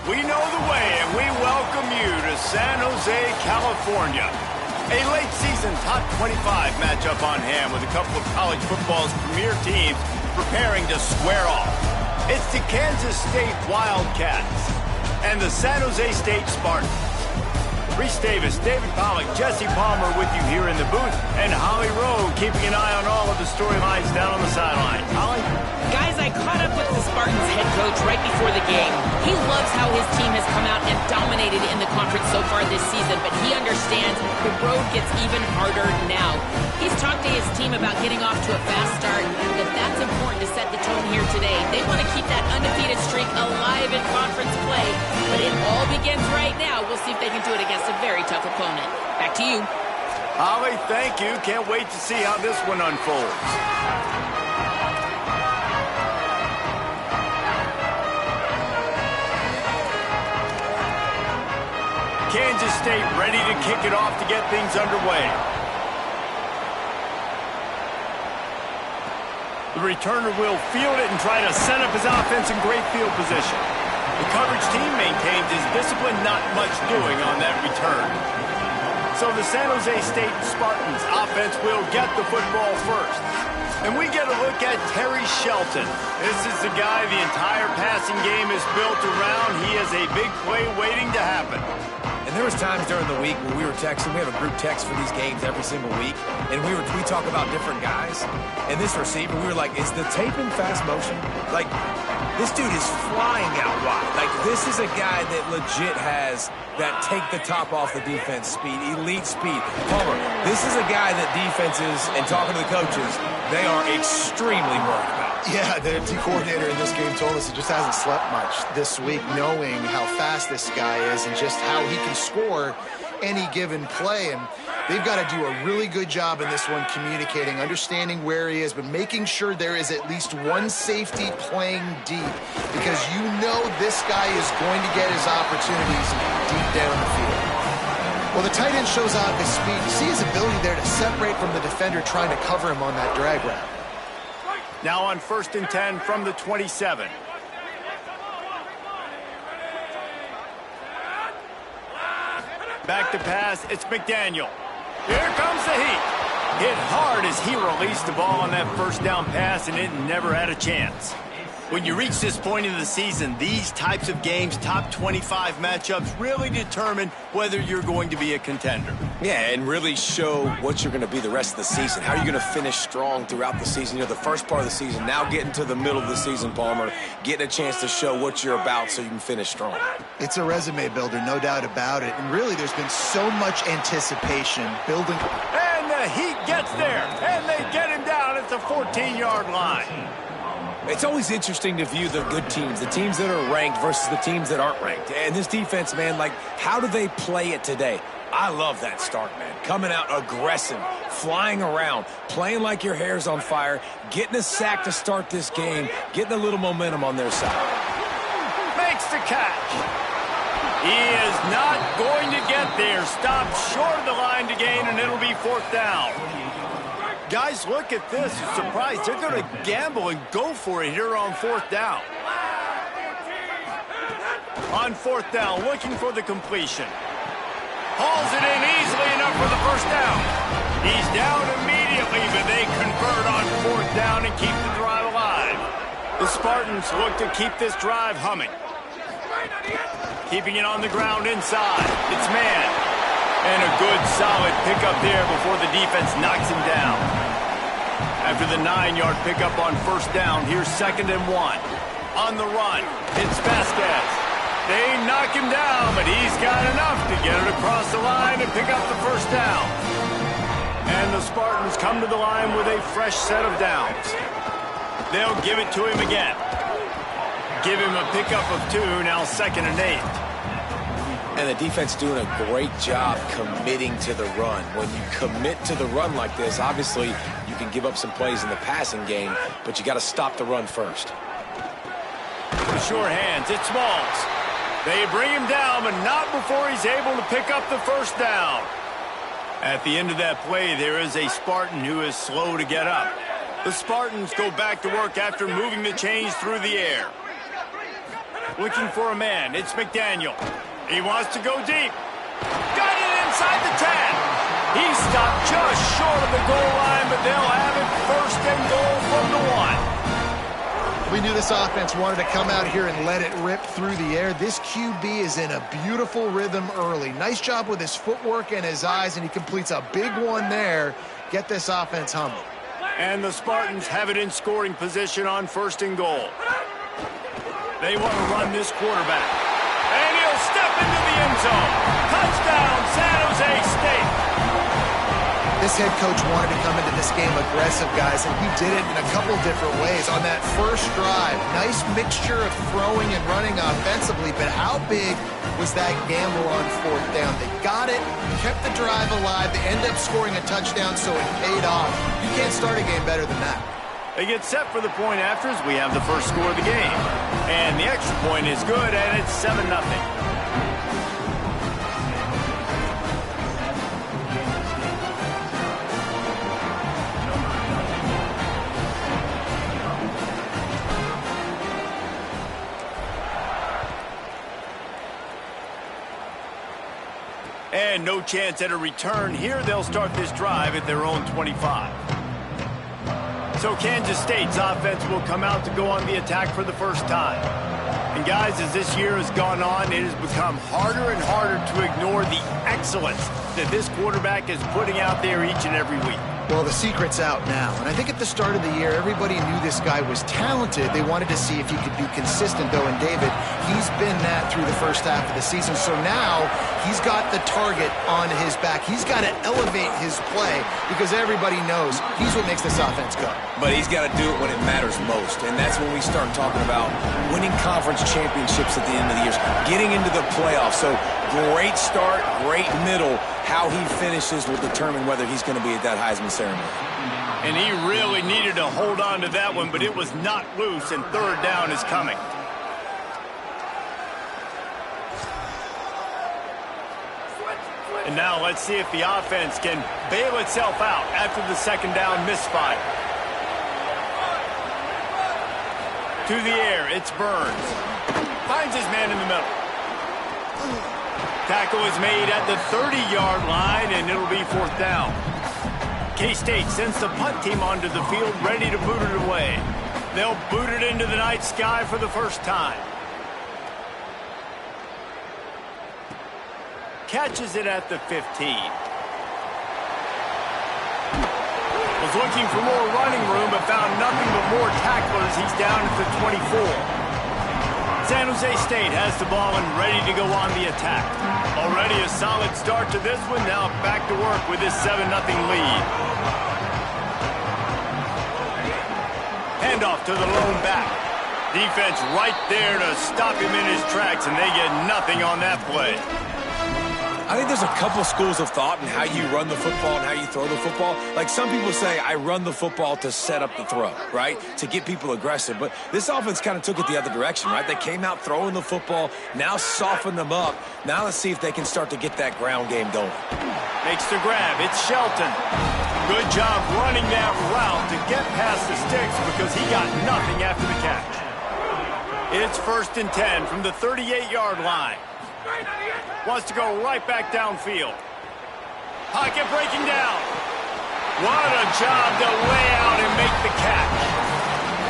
We know the way, and we welcome you to San Jose, California. A late-season top 25 matchup on hand with a couple of college football's premier teams preparing to square off. It's the Kansas State Wildcats and the San Jose State Spartans. Reese Davis, David Pollack, Jesse Palmer with you here in the booth, and Holly Rowe keeping an eye on all of the storylines down on the sideline. Holly? Guys, I caught up with the Spartans head coach right before the game. He loves how his team has come out and dominated in the conference so far this season, but he understands the road gets even harder now. He's talked to his team about getting off to a fast start, but that's important to set the tone here today. They want to keep that undefeated streak alive in conference play, but it all begins right now. We'll see if they can do it against a very tough opponent. Back to you. Holly, thank you. Can't wait to see how this one unfolds. Kansas State ready to kick it off to get things underway. The returner will field it and try to set up his offense in great field position. The coverage team maintains his discipline, not much doing on that return. So the San Jose State Spartans offense will get the football first. And we get a look at Terry Shelton. This is the guy the entire passing game is built around. He has a big play waiting to happen. And there was times during the week where we were texting. We have a group text for these games every single week. And we talk about different guys. And this receiver, we were like, is the tape in fast motion? Like, this dude is flying out wide. Like, this is a guy that legit has that take the top off the defense speed, elite speed. Palmer, this is a guy that defenses, and talking to the coaches, they are extremely worried about. Yeah, the D coordinator in this game told us he just hasn't slept much this week, knowing how fast this guy is and just how he can score any given play. And they've got to do a really good job in this one communicating, understanding where he is, but making sure there is at least one safety playing deep, because you know this guy is going to get his opportunities deep down the field. Well, the tight end shows off his speed. You see his ability there to separate from the defender trying to cover him on that drag route. Now on 1st and 10 from the 27. Back to pass, it's McDaniel. Here comes the heat. Hit hard as he released the ball on that first down pass, and it never had a chance. When you reach this point in the season, these types of games, top 25 matchups, really determine whether you're going to be a contender. Yeah, and really show what you're going to be the rest of the season. How are you going to finish strong throughout the season? You know, the first part of the season, now getting to the middle of the season, Palmer, getting a chance to show what you're about so you can finish strong. It's a resume builder, no doubt about it. And really, there's been so much anticipation building. And the Heat gets there, and they get him down at the 14-yard line. It's always interesting to view the good teams, the teams that are ranked versus the teams that aren't ranked. And this defense, man, like, how do they play it today? I love that start, man. Coming out aggressive, flying around, playing like your hair's on fire, getting a sack to start this game, getting a little momentum on their side. Makes the catch. He is not going to get there. Stopped short of the line to gain, and it'll be 4th down. Guys, look at this. Surprised. They're going to gamble and go for it here on 4th down. On 4th down, looking for the completion. Hauls it in easily enough for the first down. He's down immediately, but they convert on 4th down and keep the drive alive. The Spartans look to keep this drive humming. Keeping it on the ground inside. It's man. And a good, solid pickup there before the defense knocks him down. After the 9-yard pickup on 1st down, here's 2nd and 1. On the run, it's Vasquez. They knock him down, but he's got enough to get it across the line and pick up the 1st down. And the Spartans come to the line with a fresh set of downs. They'll give it to him again. Give him a pickup of 2, now 2nd and 8. And the defense doing a great job committing to the run. When you commit to the run like this, obviously you can give up some plays in the passing game, but you got to stop the run first. The sure hands, it's Smalls. They bring him down, but not before he's able to pick up the 1st down. At the end of that play, there is a Spartan who is slow to get up. The Spartans go back to work after moving the chains through the air. Looking for a man. It's McDaniel. He wants to go deep. Got it inside the 10. He stopped just short of the goal line, but they'll have it first and goal from the 1. We knew this offense wanted to come out here and let it rip through the air. This QB is in a beautiful rhythm early. Nice job with his footwork and his eyes, and he completes a big one there. Get this offense humming. And the Spartans have it in scoring position on first and goal. They want to run this quarterback. And he'll step into the end zone. Touchdown, San Jose State. This head coach wanted to come into this game aggressive, guys, and he did it in a couple different ways. On that first drive, nice mixture of throwing and running offensively, but how big was that gamble on fourth down? They got it, kept the drive alive, they end up scoring a touchdown, so it paid off. You can't start a game better than that. They get set for the point after as we have the first score of the game. And the extra point is good, and it's 7-0. And no chance at a return. Here they'll start this drive at their own 25. So Kansas State's offense will come out to go on the attack for the first time. And guys, as this year has gone on, it has become harder and harder to ignore the excellence that this quarterback is putting out there each and every week. Well, the secret's out now, and I think at the start of the year, everybody knew this guy was talented. They wanted to see if he could be consistent, though, and David, he's been that through the first half of the season. So now he's got the target on his back. He's got to elevate his play because everybody knows he's what makes this offense go. But he's got to do it when it matters most, and that's when we start talking about winning conference championships at the end of the year, getting into the playoffs. So great start, great middle. How he finishes will determine whether he's going to be at that Heisman ceremony. And he really needed to hold on to that one, but it was not loose, and third down is coming. And now let's see if the offense can bail itself out after the second down misfire. To the air, it's Burns. Finds his man in the middle. Tackle is made at the 30-yard line, and it'll be fourth down. K-State sends the punt team onto the field, ready to boot it away. They'll boot it into the night sky for the first time. Catches it at the 15. Was looking for more running room, but found nothing but more tacklers. He's down at the 24. San Jose State has the ball and ready to go on the attack. Already a solid start to this one. Now back to work with this 7-0 lead. Handoff to the lone back. Defense right there to stop him in his tracks, and they get nothing on that play. I think there's a couple schools of thought in how you run the football and how you throw the football. Like some people say, I run the football to set up the throw, right? To get people aggressive. But this offense kind of took it the other direction, right? They came out throwing the football, now softened them up. Now let's see if they can start to get that ground game going. Makes the grab. It's Shelton. Good job running that route to get past the sticks because he got nothing after the catch. It's 1st and 10 from the 38-yard line. Wants to go right back downfield. Pocket breaking down. What a job to lay out and make the catch.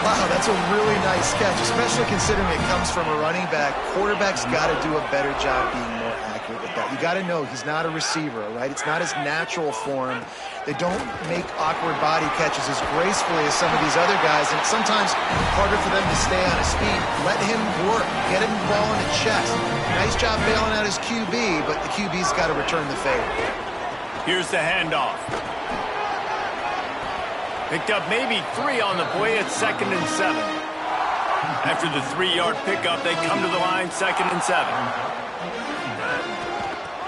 Wow, that's a really nice catch, especially considering it comes from a running back. Quarterback's got to do a better job being more accurate with that. You got to know he's not a receiver, all right? It's not his natural form. They don't make awkward body catches as gracefully as some of these other guys, and it's sometimes harder for them to stay on his feet. Let him work. Get him the ball in the chest. Nice job bailing out his QB, but the QB's got to return the favor. Here's the handoff. Picked up maybe 3 on the play at 2nd and 7. After the 3-yard pickup, they come to the line 2nd and 7.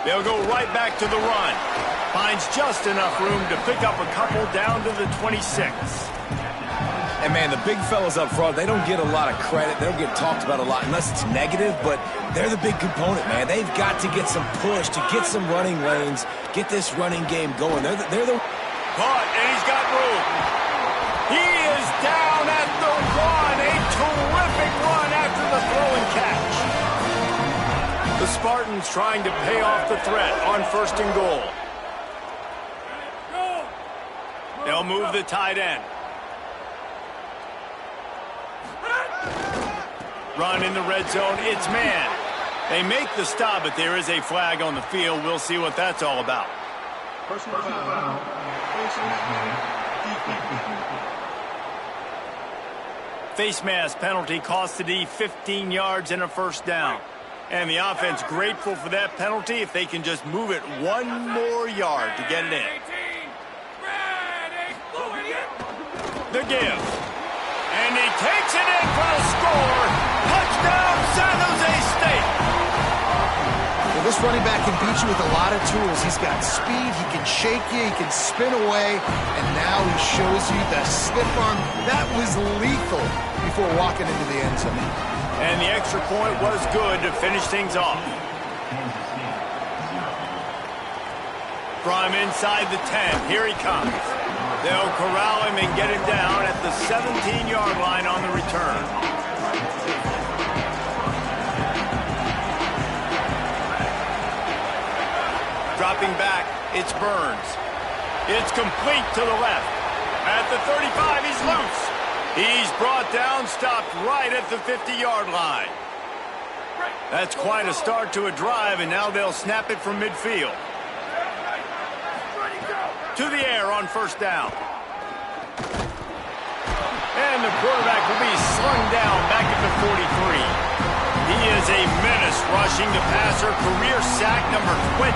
They'll go right back to the run. Finds just enough room to pick up a couple down to the 26. And, man, the big fellas up front, they don't get a lot of credit. They don't get talked about a lot unless it's negative, but they're the big component, man. They've got to get some push, to get some running lanes, get this running game going. They're the... Caught, and he's got room. He is down at the 1. A terrific run after the throw and catch. Spartans trying to pay off the threat on 1st and goal. They'll move the tight end. Run in the red zone. It's man. They make the stop, but there is a flag on the field. We'll see what that's all about. Personal foul. Face mask penalty cost the D 15 yards and a 1st down. And the offense grateful for that penalty if they can just move it 1 more yard to get it in. The give. And he takes it in for the score. Touchdown, San Jose State. Well, this running back can beat you with a lot of tools. He's got speed, he can shake you, he can spin away, and now he shows you the stiff arm. That was lethal before walking into the end zone. And the extra point was good to finish things off. From inside the 10, here he comes. They'll corral him and get him down at the 17-yard line on the return. Dropping back, it's Burns. It's complete to the left. At the 35, he's loose. He's brought down, stopped right at the 50-yard line. That's quite a start to a drive, and now they'll snap it from midfield. To the air on 1st down. And the quarterback will be slung down back at the 43. He is a menace rushing the passer, career sack number 20.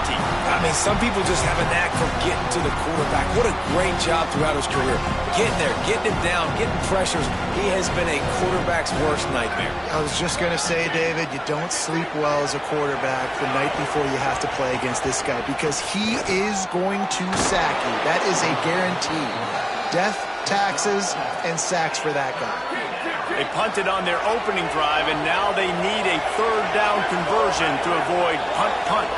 I mean, some people just have a knack for getting to the quarterback. What a great job throughout his career. Getting there, getting him down, getting pressures. He has been a quarterback's worst nightmare. I was just going to say, David, you don't sleep well as a quarterback the night before you have to play against this guy because he is going to sack you. That is a guarantee. Death, taxes, and sacks for that guy. They punted on their opening drive, and now they need a 3rd down conversion to avoid punt.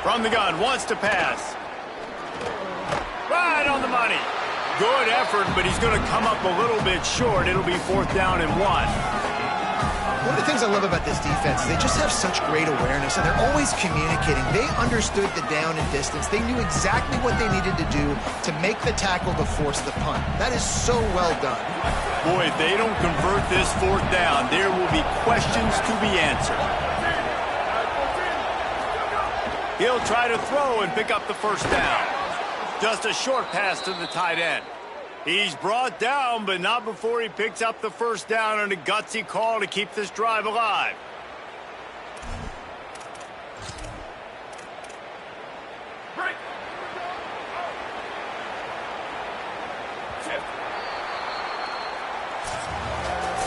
From the gun, wants to pass. Right on the money. Good effort, but he's going to come up a little bit short. It'll be 4th down and 1. One of the things I love about this defense is they just have such great awareness, and they're always communicating. They understood the down and distance. They knew exactly what they needed to do to make the tackle to force the punt. That is so well done. Boy, if they don't convert this 4th down, there will be questions to be answered. He'll try to throw and pick up the 1st down. Just a short pass to the tight end. He's brought down, but not before he picks up the 1st down on a gutsy call to keep this drive alive.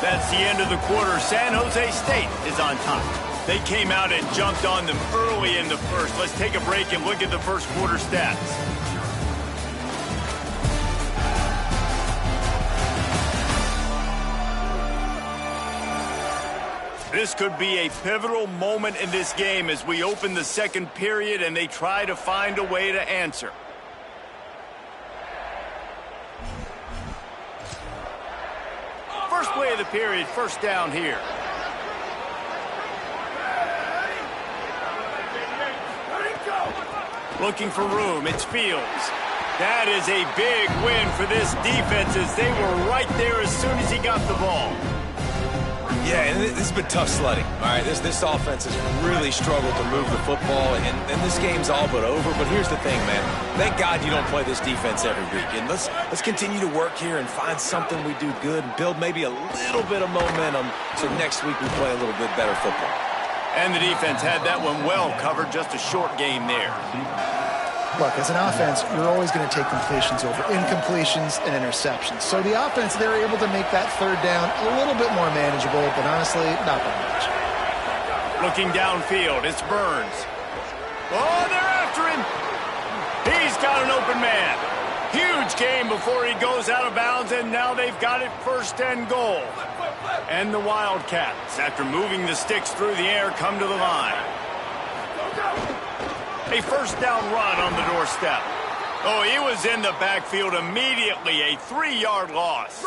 That's the end of the quarter. San Jose State is on top. They came out and jumped on them early in the 1st. Let's take a break and look at the 1st quarter stats. This could be a pivotal moment in this game as we open the 2nd period and they try to find a way to answer. First play of the period, 1st down here. Looking for room, it's Fields. That is a big win for this defense as they were right there as soon as he got the ball. Yeah, and this has been tough sledding. All right, this offense has really struggled to move the football, and this game's all but over. But here's the thing, man. Thank God you don't play this defense every week. And let's continue to work here and find something we do good and build maybe a little bit of momentum so next week we play a little bit better football. And the defense had that one well covered, just a short game there. Look, as an offense, you're always going to take completions over incompletions and interceptions. So the offense, they're able to make that 3rd down a little bit more manageable, but honestly, not that much. Looking downfield, it's Burns. Oh, they're after him. He's got an open man. Huge game before he goes out of bounds, and now they've got it 1st and goal. And the Wildcats, after moving the sticks through the air, come to the line. A 1st down run on the doorstep. Oh, he was in the backfield immediately. A 3-yard loss.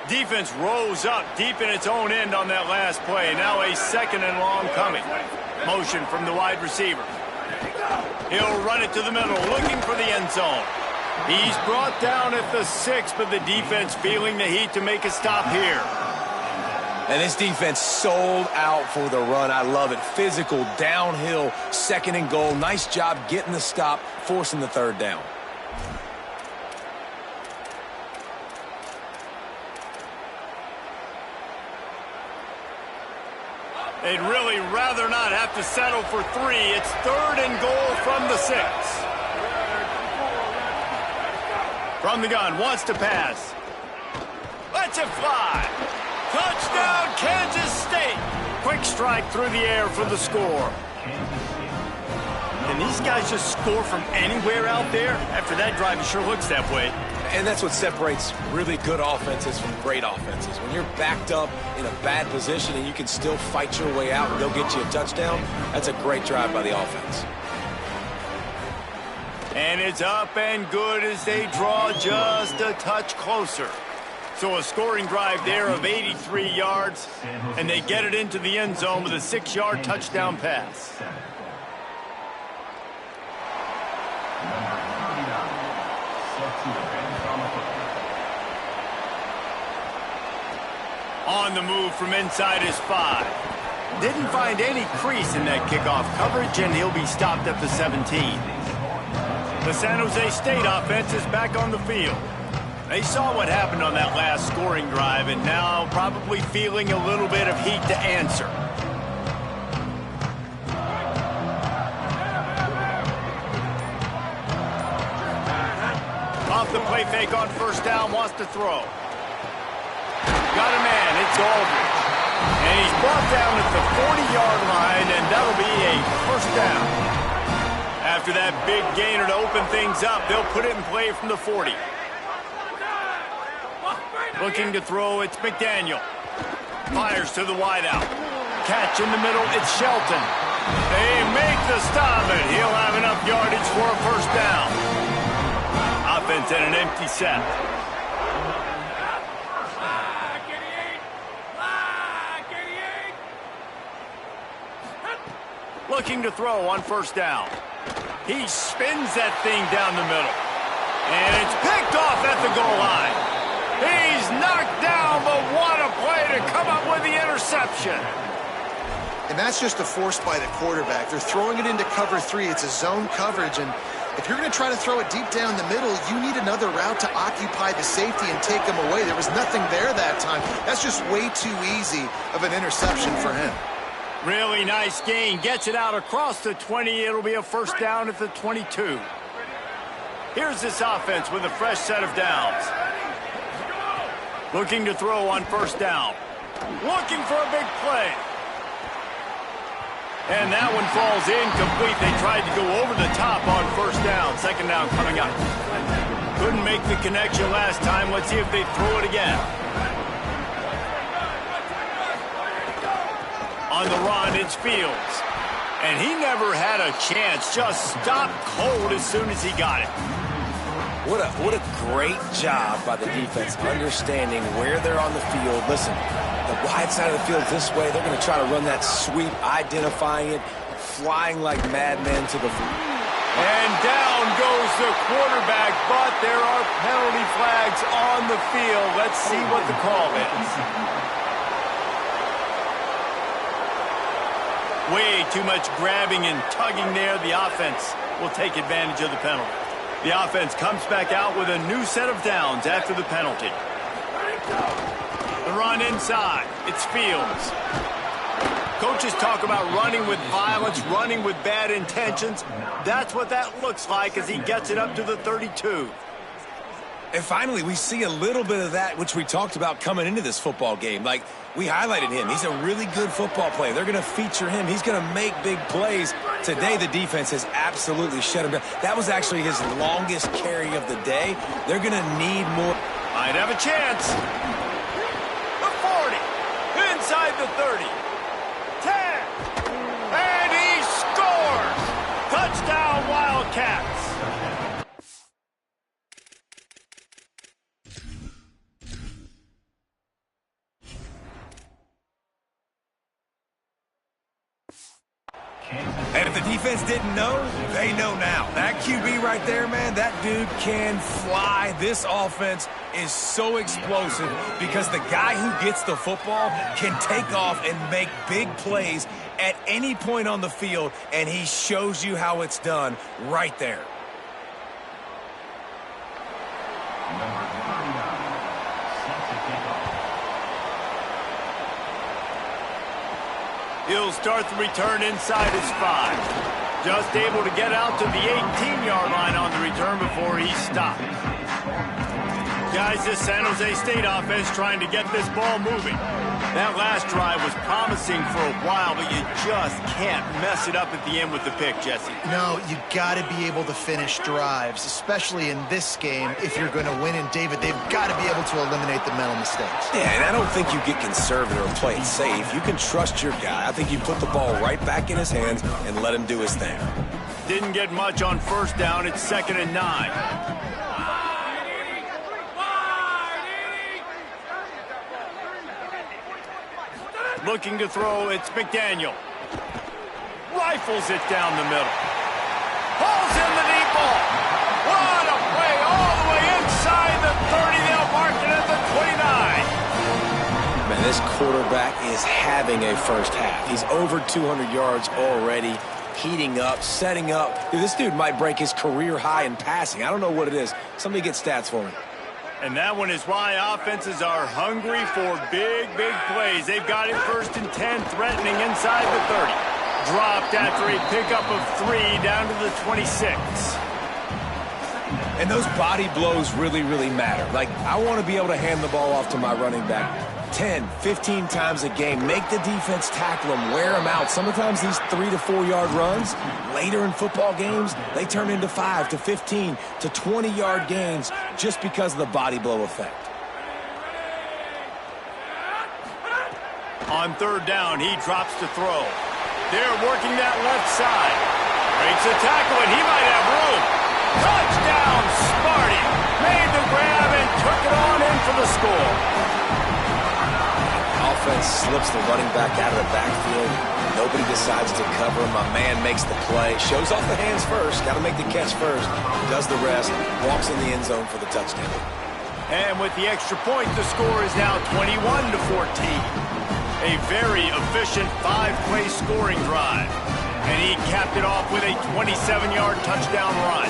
Defense rose up deep in its own end on that last play. Now a 2nd and long coming. Motion from the wide receiver. He'll run it to the middle, looking for the end zone. He's brought down at the 6, but the defense feeling the heat to make a stop here. And this defense sold out for the run. I love it. Physical, downhill, 2nd and goal. Nice job getting the stop, forcing the 3rd down. They'd really rather not have to settle for 3. It's 3rd and goal from the 6. From the gun, wants to pass. Lets it fly. Touchdown, Kansas State. Quick strike through the air for the score. Can these guys just score from anywhere out there? After that drive, it sure looks that way. And that's what separates really good offenses from great offenses. When you're backed up in a bad position and you can still fight your way out and they'll get you a touchdown, that's a great drive by the offense. And it's up and good as they draw just a touch closer. So a scoring drive there of 83 yards, and they get it into the end zone with a 6-yard touchdown pass. On the move from inside his 5. Didn't find any crease in that kickoff coverage, and he'll be stopped at the 17. The San Jose State offense is back on the field. They saw what happened on that last scoring drive, and now probably feeling a little bit of heat to answer. Off the play fake on 1st down, wants to throw. Got a man, it's Aldridge. And he's brought down at the 40-yard line, and that'll be a 1st down. After that big gainer to open things up, they'll put it in play from the 40. Looking to throw, it's McDaniel. Fires to the wideout. Catch in the middle, it's Shelton. They make the stop, and he'll have enough yardage for a 1st down. Offense at an empty set. Looking to throw on 1st down. He spins that thing down the middle. And it's picked off at the goal line. He's knocked down, but what a play to come up with the interception. And that's just a force by the quarterback. They're throwing it into cover 3. It's a zone coverage, and if you're going to try to throw it deep down the middle, you need another route to occupy the safety and take them away. There was nothing there that time. That's just way too easy of an interception for him. Really nice gain. Gets it out across the 20. It'll be a 1st down at the 22. Here's this offense with a fresh set of downs. Looking to throw on 1st down. Looking for a big play. And that one falls incomplete. They tried to go over the top on 1st down. 2nd down coming up. Couldn't make the connection last time. Let's see if they throw it again. On the run, it's Fields. And he never had a chance. Just stopped cold as soon as he got it. What a great job by the defense understanding where they're on the field. Listen, the wide side of the field this way. They're going to try to run that sweep, identifying it, flying like madmen to the field. And down goes the quarterback, but there are penalty flags on the field. Let's see what the call is. Way too much grabbing and tugging there. The offense will take advantage of the penalty. The offense comes back out with a new set of downs after the penalty. The run inside. It's Fields. Coaches talk about running with violence, running with bad intentions. That's what that looks like as he gets it up to the 32. And finally, we see a little bit of that, which we talked about coming into this football game. Like, we highlighted him. He's a really good football player. They're going to feature him. He's going to make big plays. Today, the defense has absolutely shut him down. That was actually his longest carry of the day. They're going to need more. Might have a chance. The 40. Inside the 30. 10. And he scores. Touchdown, Wildcats. And if the defense didn't know, they know now. That QB right there, man, that dude can fly. This offense is so explosive because the guy who gets the football can take off and make big plays at any point on the field, and he shows you how it's done right there. He'll start the return inside his 5. Just able to get out to the 18-yard line on the return before he stopped. Guys, this San Jose State offense trying to get this ball moving. That last drive was promising for a while, but you just can't mess it up at the end with the pick, Jesse. No, you got to be able to finish drives, especially in this game. If you're going to win, and David, they've got to be able to eliminate the mental mistakes. Yeah, and I don't think you get conservative or play it safe. You can trust your guy. I think you put the ball right back in his hands and let him do his thing. Didn't get much on first down. It's 2nd and 9. Looking to throw, it's McDaniel. Rifles it down the middle. Pulls in the deep ball. What a play all the way inside the 30. They'll mark it at the 29. Man, this quarterback is having a first half. He's over 200 yards already, heating up, setting up. Dude, this dude might break his career high in passing. I don't know what it is. Somebody get stats for me. And that one is why offenses are hungry for big, big plays. They've got it 1st and 10, threatening inside the 30. Dropped after a pickup of 3 down to the 26. And those body blows really, really matter. Like, I want to be able to hand the ball off to my running back 10, 15 times a game. Make the defense tackle them, wear them out. Sometimes these 3 to 4 yard runs, later in football games, they turn into 5 to 15 to 20 yard gains just because of the body blow effect. On 3rd down, he drops to throw. They're working that left side. Breaks a tackle, and he might have room. Touchdown, Sparty. Made the grab and took it on in for the score. Offense slips the running back out of the backfield. Nobody decides to cover him. My man makes the play. Shows off the hands first. Got to make the catch first. Does the rest. Walks in the end zone for the touchdown. And with the extra point, the score is now 21 to 14. A very efficient 5-play scoring drive. And he capped it off with a 27-yard touchdown run.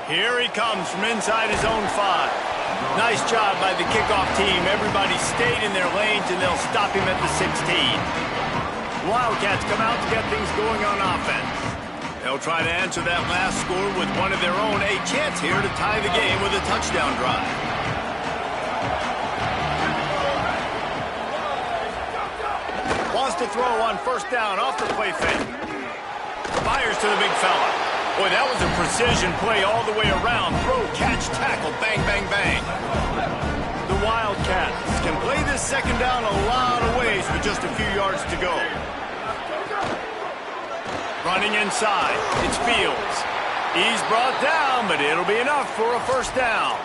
Here he comes from inside his own 5. Nice job by the kickoff team. Everybody stayed in their lanes, and they'll stop him at the 16. Wildcats come out to get things going on offense. They'll try to answer that last score with one of their own. A chance here to tie the game with a touchdown drive. Wants to throw on 1st down off the play fake. Fires to the big fella. Boy, that was a precision play all the way around. Throw, catch, tackle, bang, bang, bang. The Wildcats can play this 2nd down a lot of ways with just a few yards to go. Running inside, it's Fields. He's brought down, but it'll be enough for a 1st down.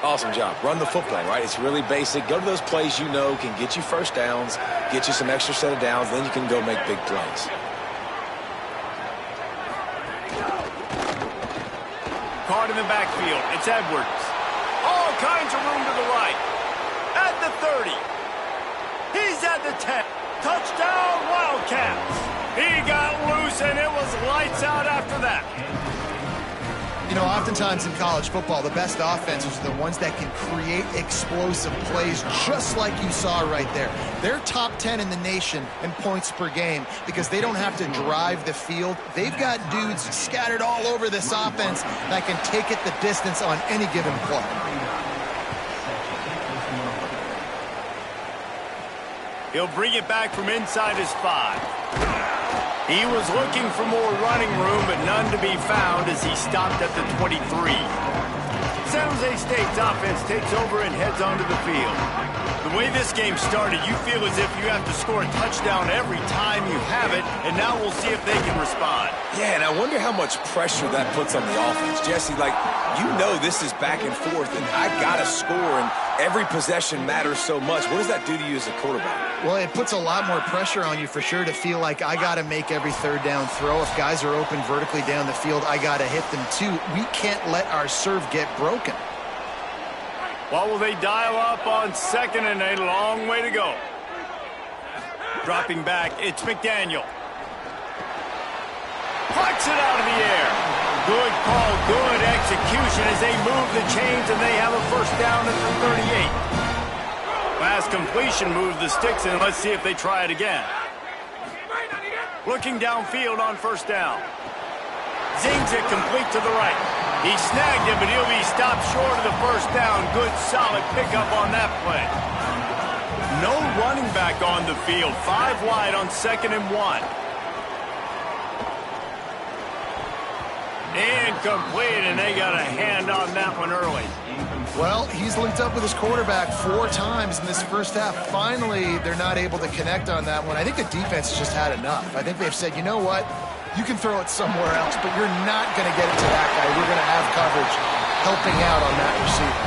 Awesome job. Run the football, right? It's really basic. Go to those plays you know can get you 1st downs, get you some extra set of downs, then you can go make big plays. Caught in the backfield. It's Edwards. All kinds of room to the right. At the 30. He's at the 10. Touchdown, Wildcats. He got loose, and it was lights out after that. You know, oftentimes in college football, the best offenses are the ones that can create explosive plays just like you saw right there. They're top 10 in the nation in points per game because they don't have to drive the field. They've got dudes scattered all over this offense that can take it the distance on any given play. He'll bring it back from inside his 5. He was looking for more running room, but none to be found as he stopped at the 23. San Jose State's offense takes over and heads onto the field. The way this game started, you feel as if you have to score a touchdown every time you have it, and now we'll see if they can respond. Yeah, and I wonder how much pressure that puts on the offense. Jesse, like, you know this is back and forth, and I got to score, and every possession matters so much. What does that do to you as a quarterback? Well, it puts a lot more pressure on you for sure to feel like I got to make every third down throw. If guys are open vertically down the field, I got to hit them too. We can't let our serve get broken. What will they dial up on second and a long way to go? Dropping back, it's McDaniel. Plucks it out of the air. Good call, good execution as they move the chains and they have a first down at the 38. Last completion moved the sticks in. Let's see if they try it again. Looking downfield on first down. Zings it complete to the right. He snagged it, but he'll be stopped short of the first down. Good, solid pickup on that play. No running back on the field. 5 wide on 2nd and 1. Incomplete, and they got a hand on that one early. Well, he's linked up with his quarterback 4 times in this first half. Finally, they're not able to connect on that one. I think the defense has just had enough. I think they've said, you know what? You can throw it somewhere else, but you're not going to get it to that guy. We're going to have coverage helping out on that receiver.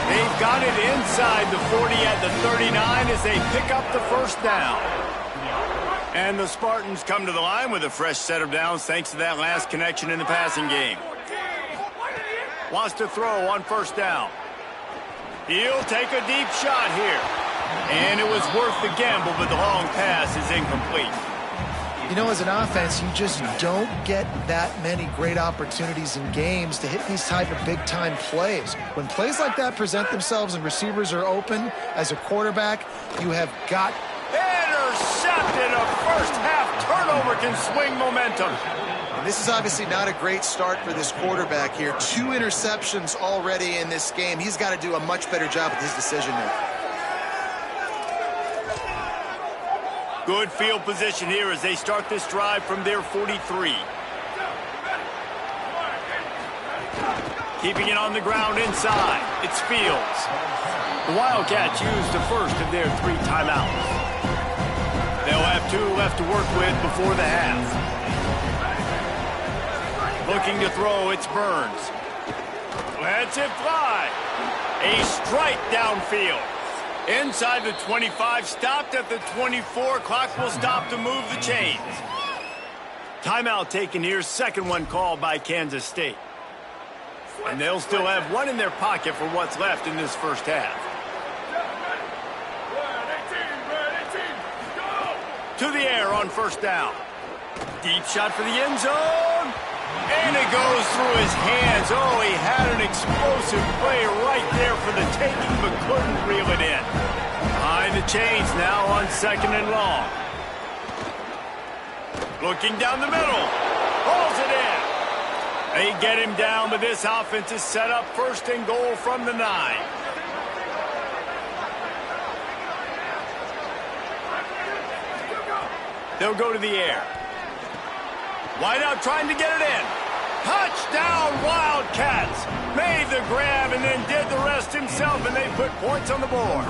They've got it inside the 40 at the 39 as they pick up the first down. And the Spartans come to the line with a fresh set of downs thanks to that last connection in the passing game. Wants to throw on first down. He'll take a deep shot here. And it was worth the gamble, but the long pass is incomplete. You know, as an offense, you just don't get that many great opportunities in games to hit these type of big-time plays. When plays like that present themselves and receivers are open, as a quarterback, you have got... Intercepted! A first-half turnover can swing momentum. And this is obviously not a great start for this quarterback here. 2 interceptions already in this game. He's got to do a much better job with his decision-making. Good field position here as they start this drive from their 43. Keeping it on the ground inside. It's Fields. The Wildcats used the first of their 3 timeouts. They'll have 2 left to work with before the half. Looking to throw, it's Burns. Lets it fly. A strike downfield. Inside the 25, stopped at the 24. Clock will stop to move the chains. Timeout taken here, second one called by Kansas State. And they'll still have 1 in their pocket for what's left in this first half. To the air on first down. Deep shot for the end zone. And it goes through his hands. Oh, he had an explosive play right there for the taking, but couldn't reel it in. Behind the chains now on 2nd and long. Looking down the middle. Hauls it in. They get him down, but this offense is set up 1st and goal from the 9. They'll go to the air. Wide out trying to get it in. Touchdown, Wildcats. Made the grab and then did the rest himself, and they put points on the board.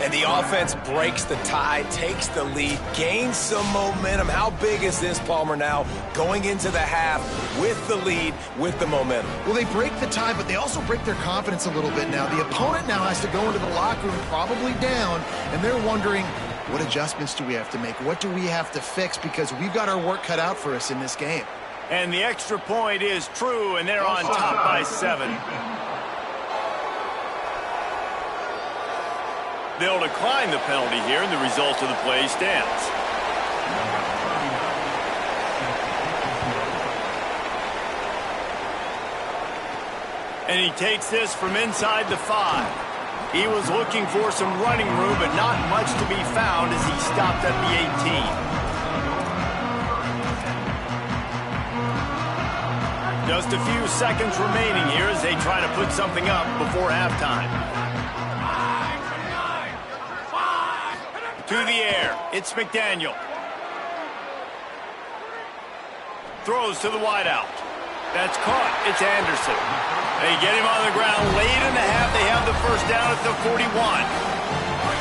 And the offense breaks the tie, takes the lead, gains some momentum. How big is this, Palmer, now going into the half with the lead, with the momentum? Well, they break the tie, but they also break their confidence a little bit now. The opponent now has to go into the locker room probably down, and they're wondering, what adjustments do we have to make? What do we have to fix? Because we've got our work cut out for us in this game. And the extra point is true, and they're on top by 7. They'll decline the penalty here, and the result of the play stands. And he takes this from inside the 5. He was looking for some running room, but not much to be found as he stopped at the 18. Just a few seconds remaining here as they try to put something up before halftime. To the air, it's McDaniel. Throws to the wideout. That's caught. It's Anderson. They get him on the ground late in the half. They have the first down at the 41.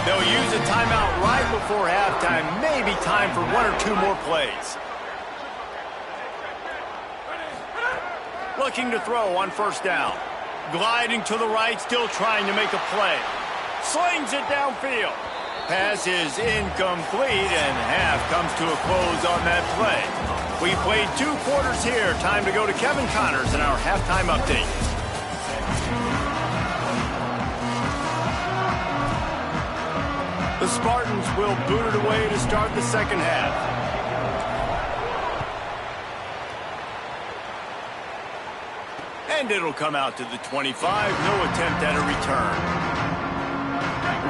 They'll use a timeout right before halftime. Maybe time for one or two more plays. Looking to throw on first down. Gliding to the right, still trying to make a play. Slings it downfield. Pass is incomplete, and half comes to a close on that play. We played 2 quarters here. Time to go to Kevin Connors in our halftime update. The Spartans will boot it away to start the second half. And it'll come out to the 25. No attempt at a return.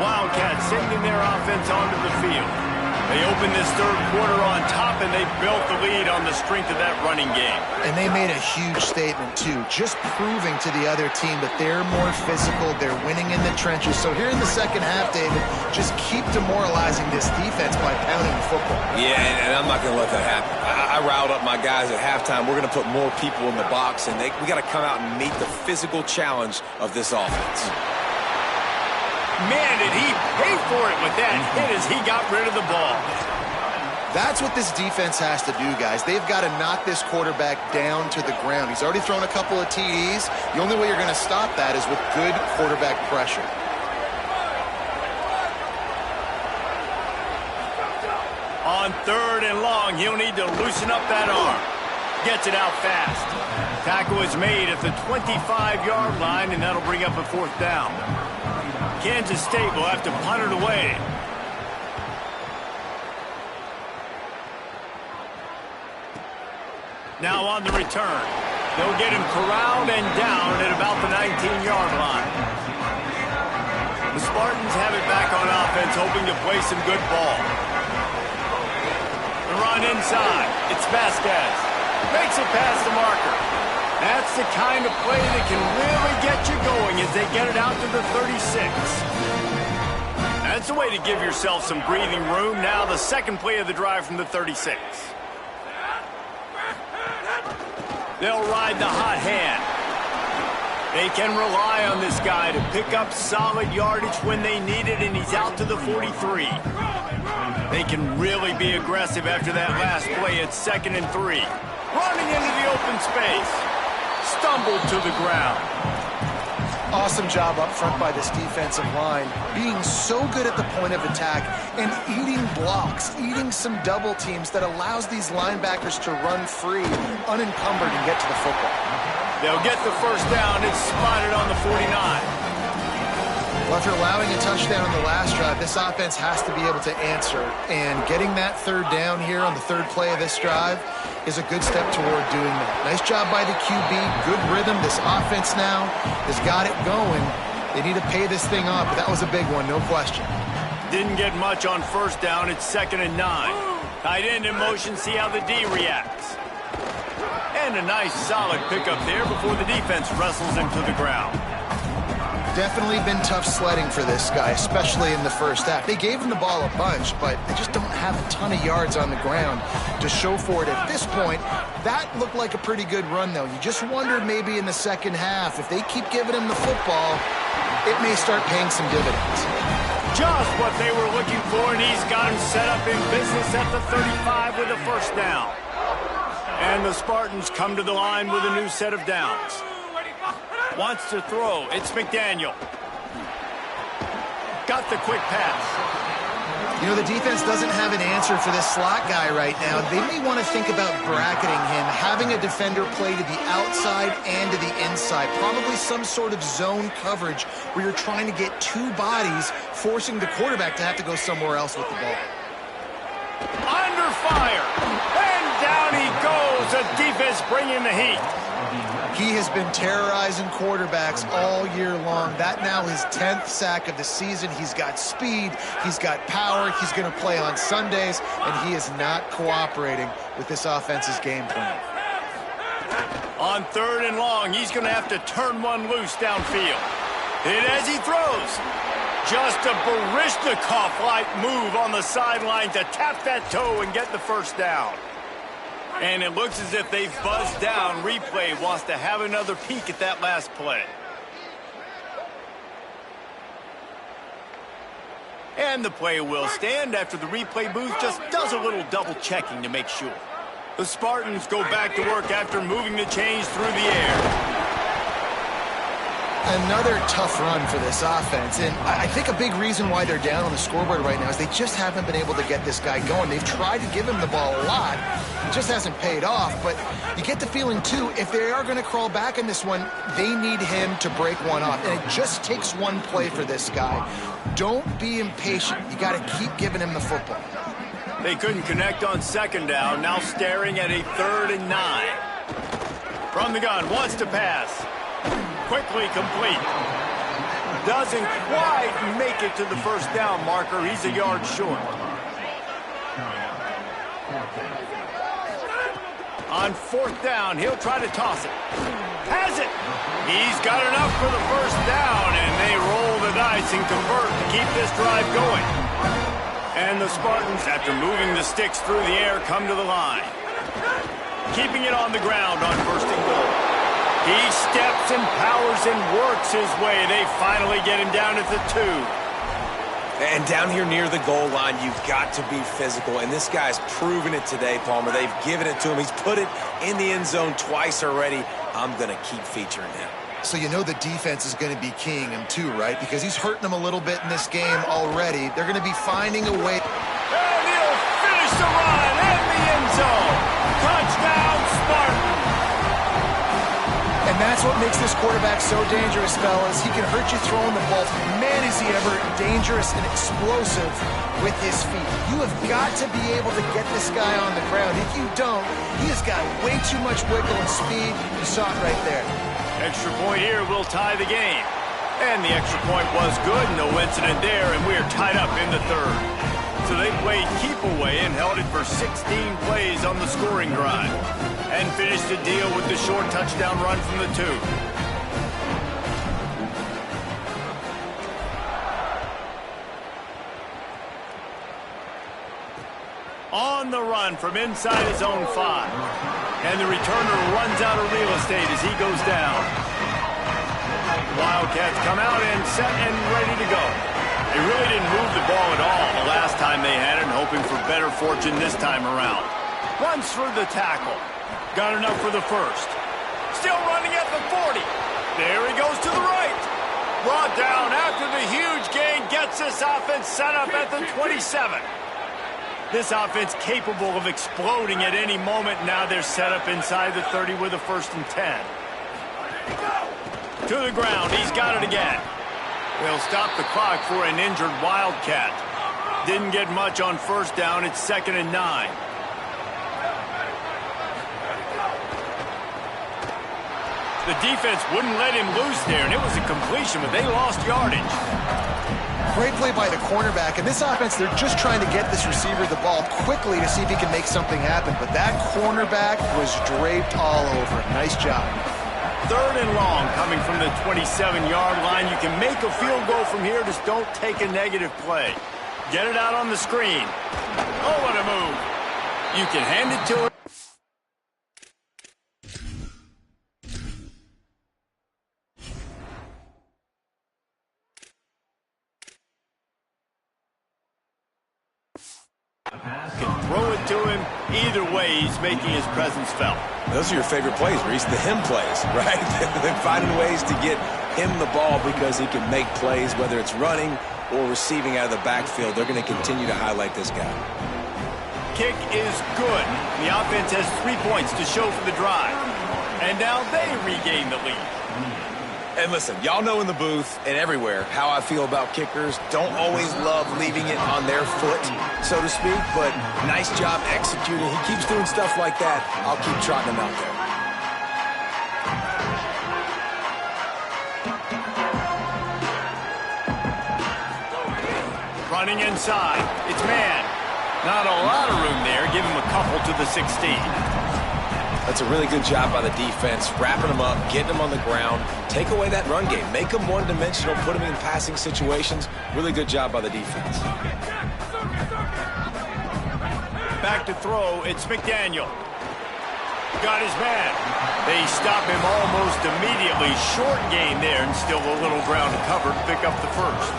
Wildcats sending their offense onto the field. They opened this third quarter on top, and they built the lead on the strength of that running game. And they made a huge statement, too, just proving to the other team that they're more physical, they're winning in the trenches. So here in the second half, David, just keep demoralizing this defense by pounding the football. Yeah, and I'm not going to let that happen. I riled up my guys at halftime. We're going to put more people in the box, and we got to come out and meet the physical challenge of this offense. Man, did he pay for it with that hit as he got rid of the ball. That's what this defense has to do, guys. They've got to knock this quarterback down to the ground. He's already thrown a couple of TDs. The only way you're going to stop that is with good quarterback pressure. On third and long, he'll need to loosen up that arm. Gets it out fast. Tackle is made at the 25-yard line, and that'll bring up a fourth down. Kansas State will have to punt it away. Now on the return. They'll get him corralled and down at about the 19-yard line. The Spartans have it back on offense, hoping to play some good ball. The run inside. It's Vasquez. Makes it past the marker. That's the kind of play that can really get you going as they get it out to the 36. That's a way to give yourself some breathing room. Now the second play of the drive from the 36. They'll ride the hot hand. They can rely on this guy to pick up solid yardage when they need it, and he's out to the 43. They can really be aggressive after that last play at 2nd and 3. Running into the open space. Stumbled to the ground. Awesome job up front by this defensive line, being so good at the point of attack and eating blocks, eating some double teams that allows these linebackers to run free, unencumbered, and get to the football. They'll get the first down. It's spotted on the 49. Well, after allowing a touchdown on the last drive, this offense has to be able to answer, and getting that third down here on the third play of this drive is a good step toward doing that. Nice job by the QB, good rhythm. This offense now has got it going. They need to pay this thing off, but that was a big one, no question. Didn't get much on first down. It's 2nd and 9. Tight end in motion, see how the D reacts. And a nice solid pickup there before the defense wrestles him to the ground. Definitely been tough sledding for this guy, especially in the first half. They gave him the ball a bunch, but they just don't have a ton of yards on the ground to show for it at this point. That looked like a pretty good run, though. You just wondered maybe in the second half, if they keep giving him the football, it may start paying some dividends. Just what they were looking for, and he's got him set up in business at the 35 with a first down. And the Spartans come to the line with a new set of downs. Wants to throw. It's McDaniel. Got the quick pass. You know, the defense doesn't have an answer for this slot guy right now. They may want to think about bracketing him, having a defender play to the outside and to the inside. Probably some sort of zone coverage where you're trying to get two bodies, forcing the quarterback to have to go somewhere else with the ball. Under fire. And down he goes. The defense bringing the heat. He has been terrorizing quarterbacks all year long. That now his 10th sack of the season. He's got speed. He's got power. He's going to play on Sundays, and he is not cooperating with this offense's game plan. On 3rd and long, he's going to have to turn one loose downfield. Hit as he throws. Just a Baryshnikov-like move on the sideline to tap that toe and get the first down. And it looks as if they've buzzed down. Replay wants to have another peek at that last play. And the play will stand after the replay booth just does a little double checking to make sure. The Spartans go back to work after moving the chains through the air. Another tough run for this offense, and I think a big reason why they're down on the scoreboard right now is they just haven't been able to get this guy going. They've tried to give him the ball a lot. It just hasn't paid off, but you get the feeling, too, if they are going to crawl back in this one, they need him to break one off, and it just takes one play for this guy. Don't be impatient. You got to keep giving him the football. They couldn't connect on second down, now staring at a 3rd and 9. From the gun, wants to pass. Quickly complete. Doesn't quite make it to the first down marker. He's a yard short. On 4th down, he'll try to toss it. Has it. He's got enough for the first down, and they roll the dice and convert to keep this drive going. And the Spartans, after moving the sticks through the air, come to the line. Keeping it on the ground on 1st and goal. He steps and powers and works his way. They finally get him down at the 2. And down here near the goal line, you've got to be physical. And this guy's proven it today, Palmer. They've given it to him. He's put it in the end zone twice already. I'm going to keep featuring him. So you know the defense is going to be keying him too, right? Because he's hurting them a little bit in this game already. They're going to be finding a way. And he'll finish the run in the end zone. Touchdown, Spartans. And that's what makes this quarterback so dangerous, fellas. He can hurt you throwing the ball. Man, is he ever dangerous and explosive with his feet. You have got to be able to get this guy on the ground. If you don't, he has got way too much wiggle and speed. You saw it right there. Extra point here will tie the game. And the extra point was good. No incident there, and we are tied up in the 3rd. So they played keep away and held it for 16 plays on the scoring drive. And finished the deal with the short touchdown run from the 2. On the run from inside his own 5. And the returner runs out of real estate as he goes down. Wildcats come out and set and ready to go. They really didn't move the ball at all the last time they had it, hoping for better fortune this time around. Runs through the tackle. Got enough for the 1st. Still running at the 40. There he goes to the right. Brought down after the huge gain. Gets this offense set up at the 27. This offense capable of exploding at any moment. Now they're set up inside the 30 with a 1st and 10. To the ground. He's got it again. They'll stop the clock for an injured Wildcat. Didn't get much on 1st down. It's 2nd and 9. The defense wouldn't let him loose there, and it was a completion, but they lost yardage. Great play by the cornerback. And this offense, they're just trying to get this receiver the ball quickly to see if he can make something happen. But that cornerback was draped all over him. Nice job. 3rd and long coming from the 27-yard line. You can make a field goal from here. Just don't take a negative play. Get it out on the screen. Oh, what a move. You can hand it to him. Can throw it to him. Either way, he's making his presence felt. Those are your favorite plays, Reese, the him plays, right? They're finding ways to get him the ball because he can make plays, whether it's running or receiving out of the backfield. They're going to continue to highlight this guy. Kick is good. The offense has 3 points to show for the drive. And now they regain the lead. And listen, y'all know in the booth and everywhere how I feel about kickers. Don't always love leaving it on their foot, so to speak, but nice job executing. He keeps doing stuff like that. I'll keep trotting him out there. Running inside. It's man. Not a lot of room there. Give him a couple to the 16. That's a really good job by the defense, wrapping them up, getting them on the ground. Take away that run game. Make them one-dimensional, put them in passing situations. Really good job by the defense. Back to throw, it's McDaniel. got his man. They stop him almost immediately. Short gain there, and still a little ground to cover to pick up the first.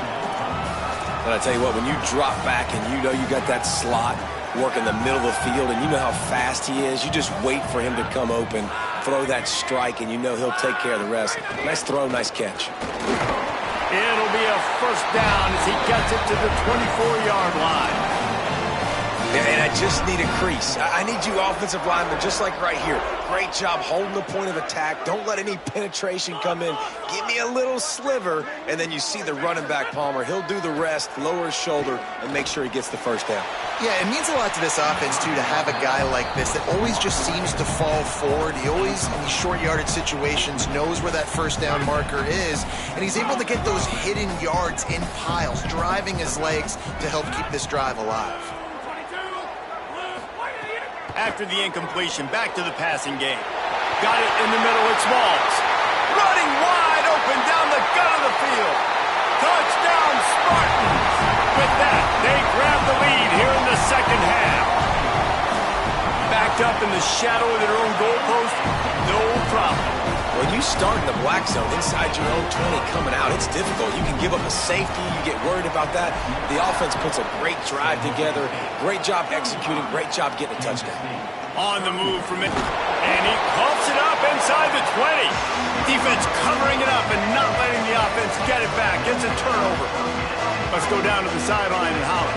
But I tell you what, when you drop back and you know you got that slot, work in the middle of the field, and you know how fast he is, you just wait for him to come open, throw that strike, and you know he'll take care of the rest. Nice throw, nice catch. It'll be a first down as he gets it to the 24-yard line. Yeah, and I just need a crease. I need you offensive linemen, just like right here. Great job holding the point of attack. Don't let any penetration come in. Give me a little sliver, and then you see the running back, Palmer. He'll do the rest, lower his shoulder, and make sure he gets the first down. Yeah, it means a lot to this offense, too, to have a guy like this that always just seems to fall forward. He always, in these short yardage situations, knows where that first down marker is, and he's able to get those hidden yards in piles, driving his legs to help keep this drive alive. After the incompletion, back to the passing game. Got it in the middle, it's Smalls. Running wide open down the gut of the field. Touchdown, Spartans! With that, they grab the lead here in the second half. Backed up in the shadow of their own goalpost, no problem. When you start in the black zone inside your own 20 coming out, it's difficult. You can give up a safety. You get worried about that. The offense puts a great drive together. Great job executing. Great job getting a touchdown. On the move from it. And he pumps it up inside the 20. Defense covering it up and not letting the offense get it back. Gets a turnover. Let's go down to the sideline and holler.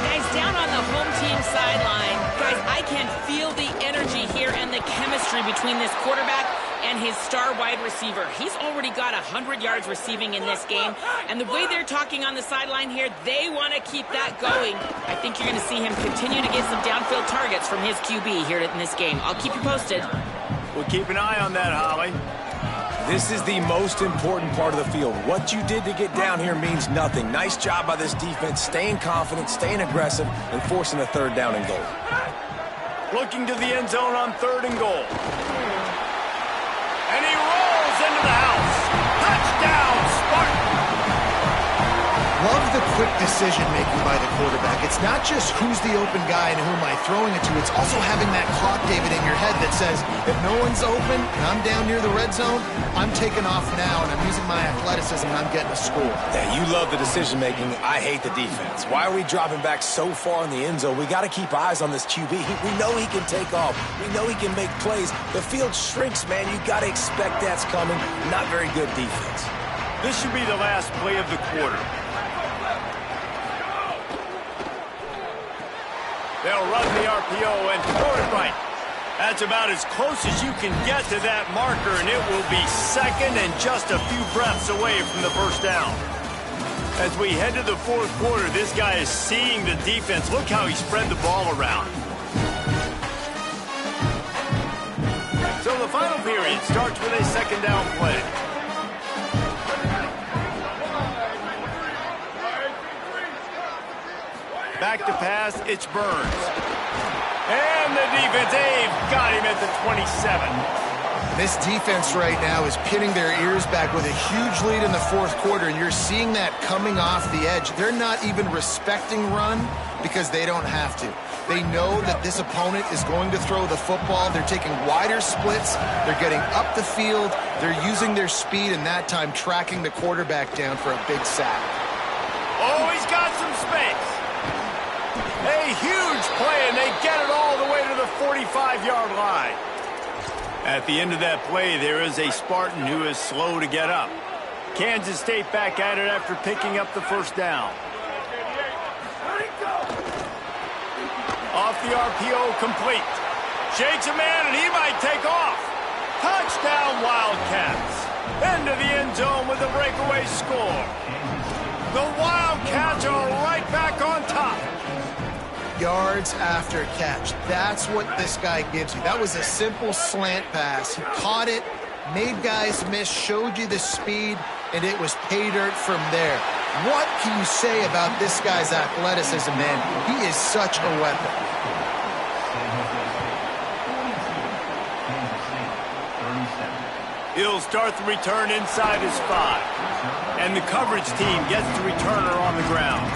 Guys, down on the home team sideline, guys, I can feel the energy here and the chemistry between this quarterback and his star wide receiver. He's already got 100 yards receiving in this game, and the way they're talking on the sideline here, they want to keep that going. I think you're going to see him continue to get some downfield targets from his QB here in this game. I'll keep you posted. We'll keep an eye on that, Holly. This is the most important part of the field. What you did to get down here means nothing. Nice job by this defense, staying confident, staying aggressive, and forcing a third down and goal. Looking to the end zone on 3rd and goal. And he rolls into the house. Touchdown, Spartan! Love the quick decision-making by the quarterback. It's not just who's the open guy and who am I throwing it to. It's also having that clock, David, in your head that says, if no one's open and I'm down near the red zone, I'm taking off now and I'm using my athleticism and I'm getting a score. Yeah, you love the decision-making. I hate the defense. Why are we dropping back so far in the end zone? We got to keep eyes on this QB. We know he can take off. We know he can make plays. The field shrinks, man. You got to expect that's coming. Not very good defense. This should be the last play of the quarter. They'll run the RPO and throw it right. That's about as close as you can get to that marker, and it will be second and just a few breaths away from the first down. As we head to the 4th quarter, this guy is seeing the defense. Look how he spread the ball around. So the final period starts with a 2nd down play. Back to pass, it's Burns. And the defense, they've got him at the 27. This defense right now is pinning their ears back with a huge lead in the 4th quarter, and you're seeing that coming off the edge. They're not even respecting run because they don't have to. They know that this opponent is going to throw the football. They're taking wider splits. They're getting up the field. They're using their speed, and that time tracking the quarterback down for a big sack. Oh, he's got some space. A huge play, and they get it all the way to the 45-yard line. At the end of that play, there is a Spartan who is slow to get up. Kansas State back at it after picking up the first down. Off the RPO, complete. Shakes a man, and he might take off. Touchdown, Wildcats. Into the end zone with a breakaway score. The Wildcats are right back on top. Yards after catch. That's what this guy gives you. That was a simple slant pass. He caught it, made guys miss, showed you the speed, and it was pay dirt from there. What can you say about this guy's athleticism, man? He is such a weapon. He'll start the return inside his 5. And the coverage team gets the returner on the ground.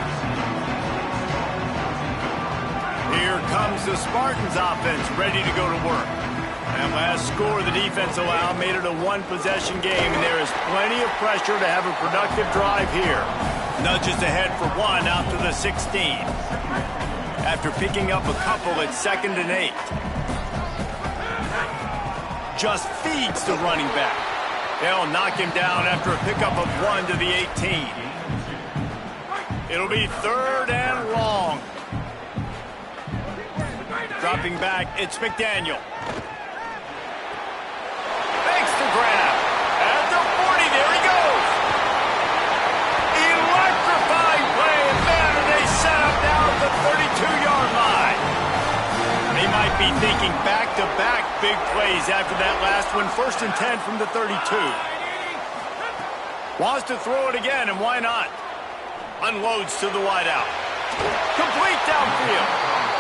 Here comes the Spartans offense ready to go to work. And score the defense allowed made it a one-possession game, and there is plenty of pressure to have a productive drive here. Nudges ahead for one out to the 16. After picking up a couple at 2nd and 8. Just feeds the running back. They'll knock him down after a pickup of 1 to the 18. It'll be 3rd and long. Dropping back, it's McDaniel. Makes the grab. At the 40, there he goes. Electrifying play, and man, are they set up now at the 32-yard line. They might be thinking back-to-back big plays after that last one. 1st and 10 from the 32. Wants to throw it again, and why not? Unloads to the wideout. Complete downfield.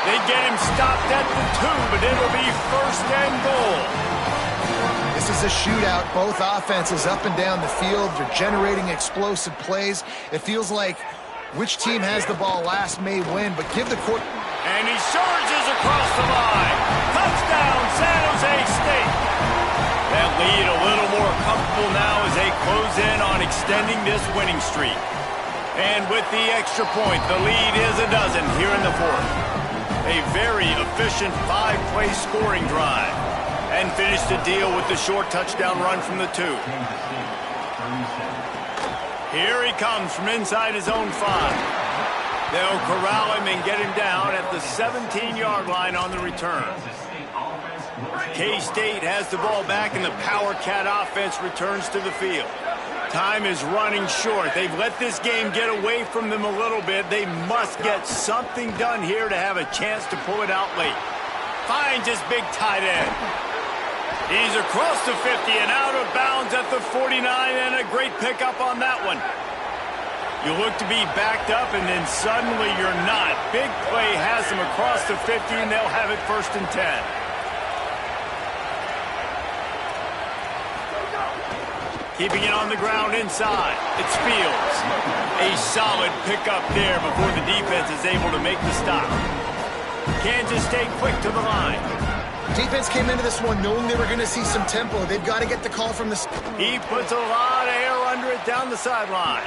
They get him stopped at the 2, but it'll be 1st and goal. This is a shootout. Both offenses up and down the field. They're generating explosive plays. It feels like which team has the ball last may win, but give the court. And he surges across the line. Touchdown, San Jose State. That lead a little more comfortable now as they close in on extending this winning streak. And with the extra point, the lead is a dozen here in the 4th. A very efficient 5-play scoring drive. And finished the deal with the short touchdown run from the 2. Here he comes from inside his own 5. They'll corral him and get him down at the 17-yard line on the return. K-State has the ball back, and the Power Cat offense returns to the field. Time is running short. They've let this game get away from them a little bit. They must get something done here to have a chance to pull it out late. Finds his big tight end. He's across the 50 and out of bounds at the 49, and a great pickup on that one. You look to be backed up, and then suddenly you're not. Big play has them across the 50, and they'll have it 1st and 10. Keeping it on the ground inside. It's Fields. A solid pickup there before the defense is able to make the stop. Kansas State quick to the line. Defense came into this one knowing they were going to see some tempo. They've got to get the call from the... He puts a lot of air under it down the sideline.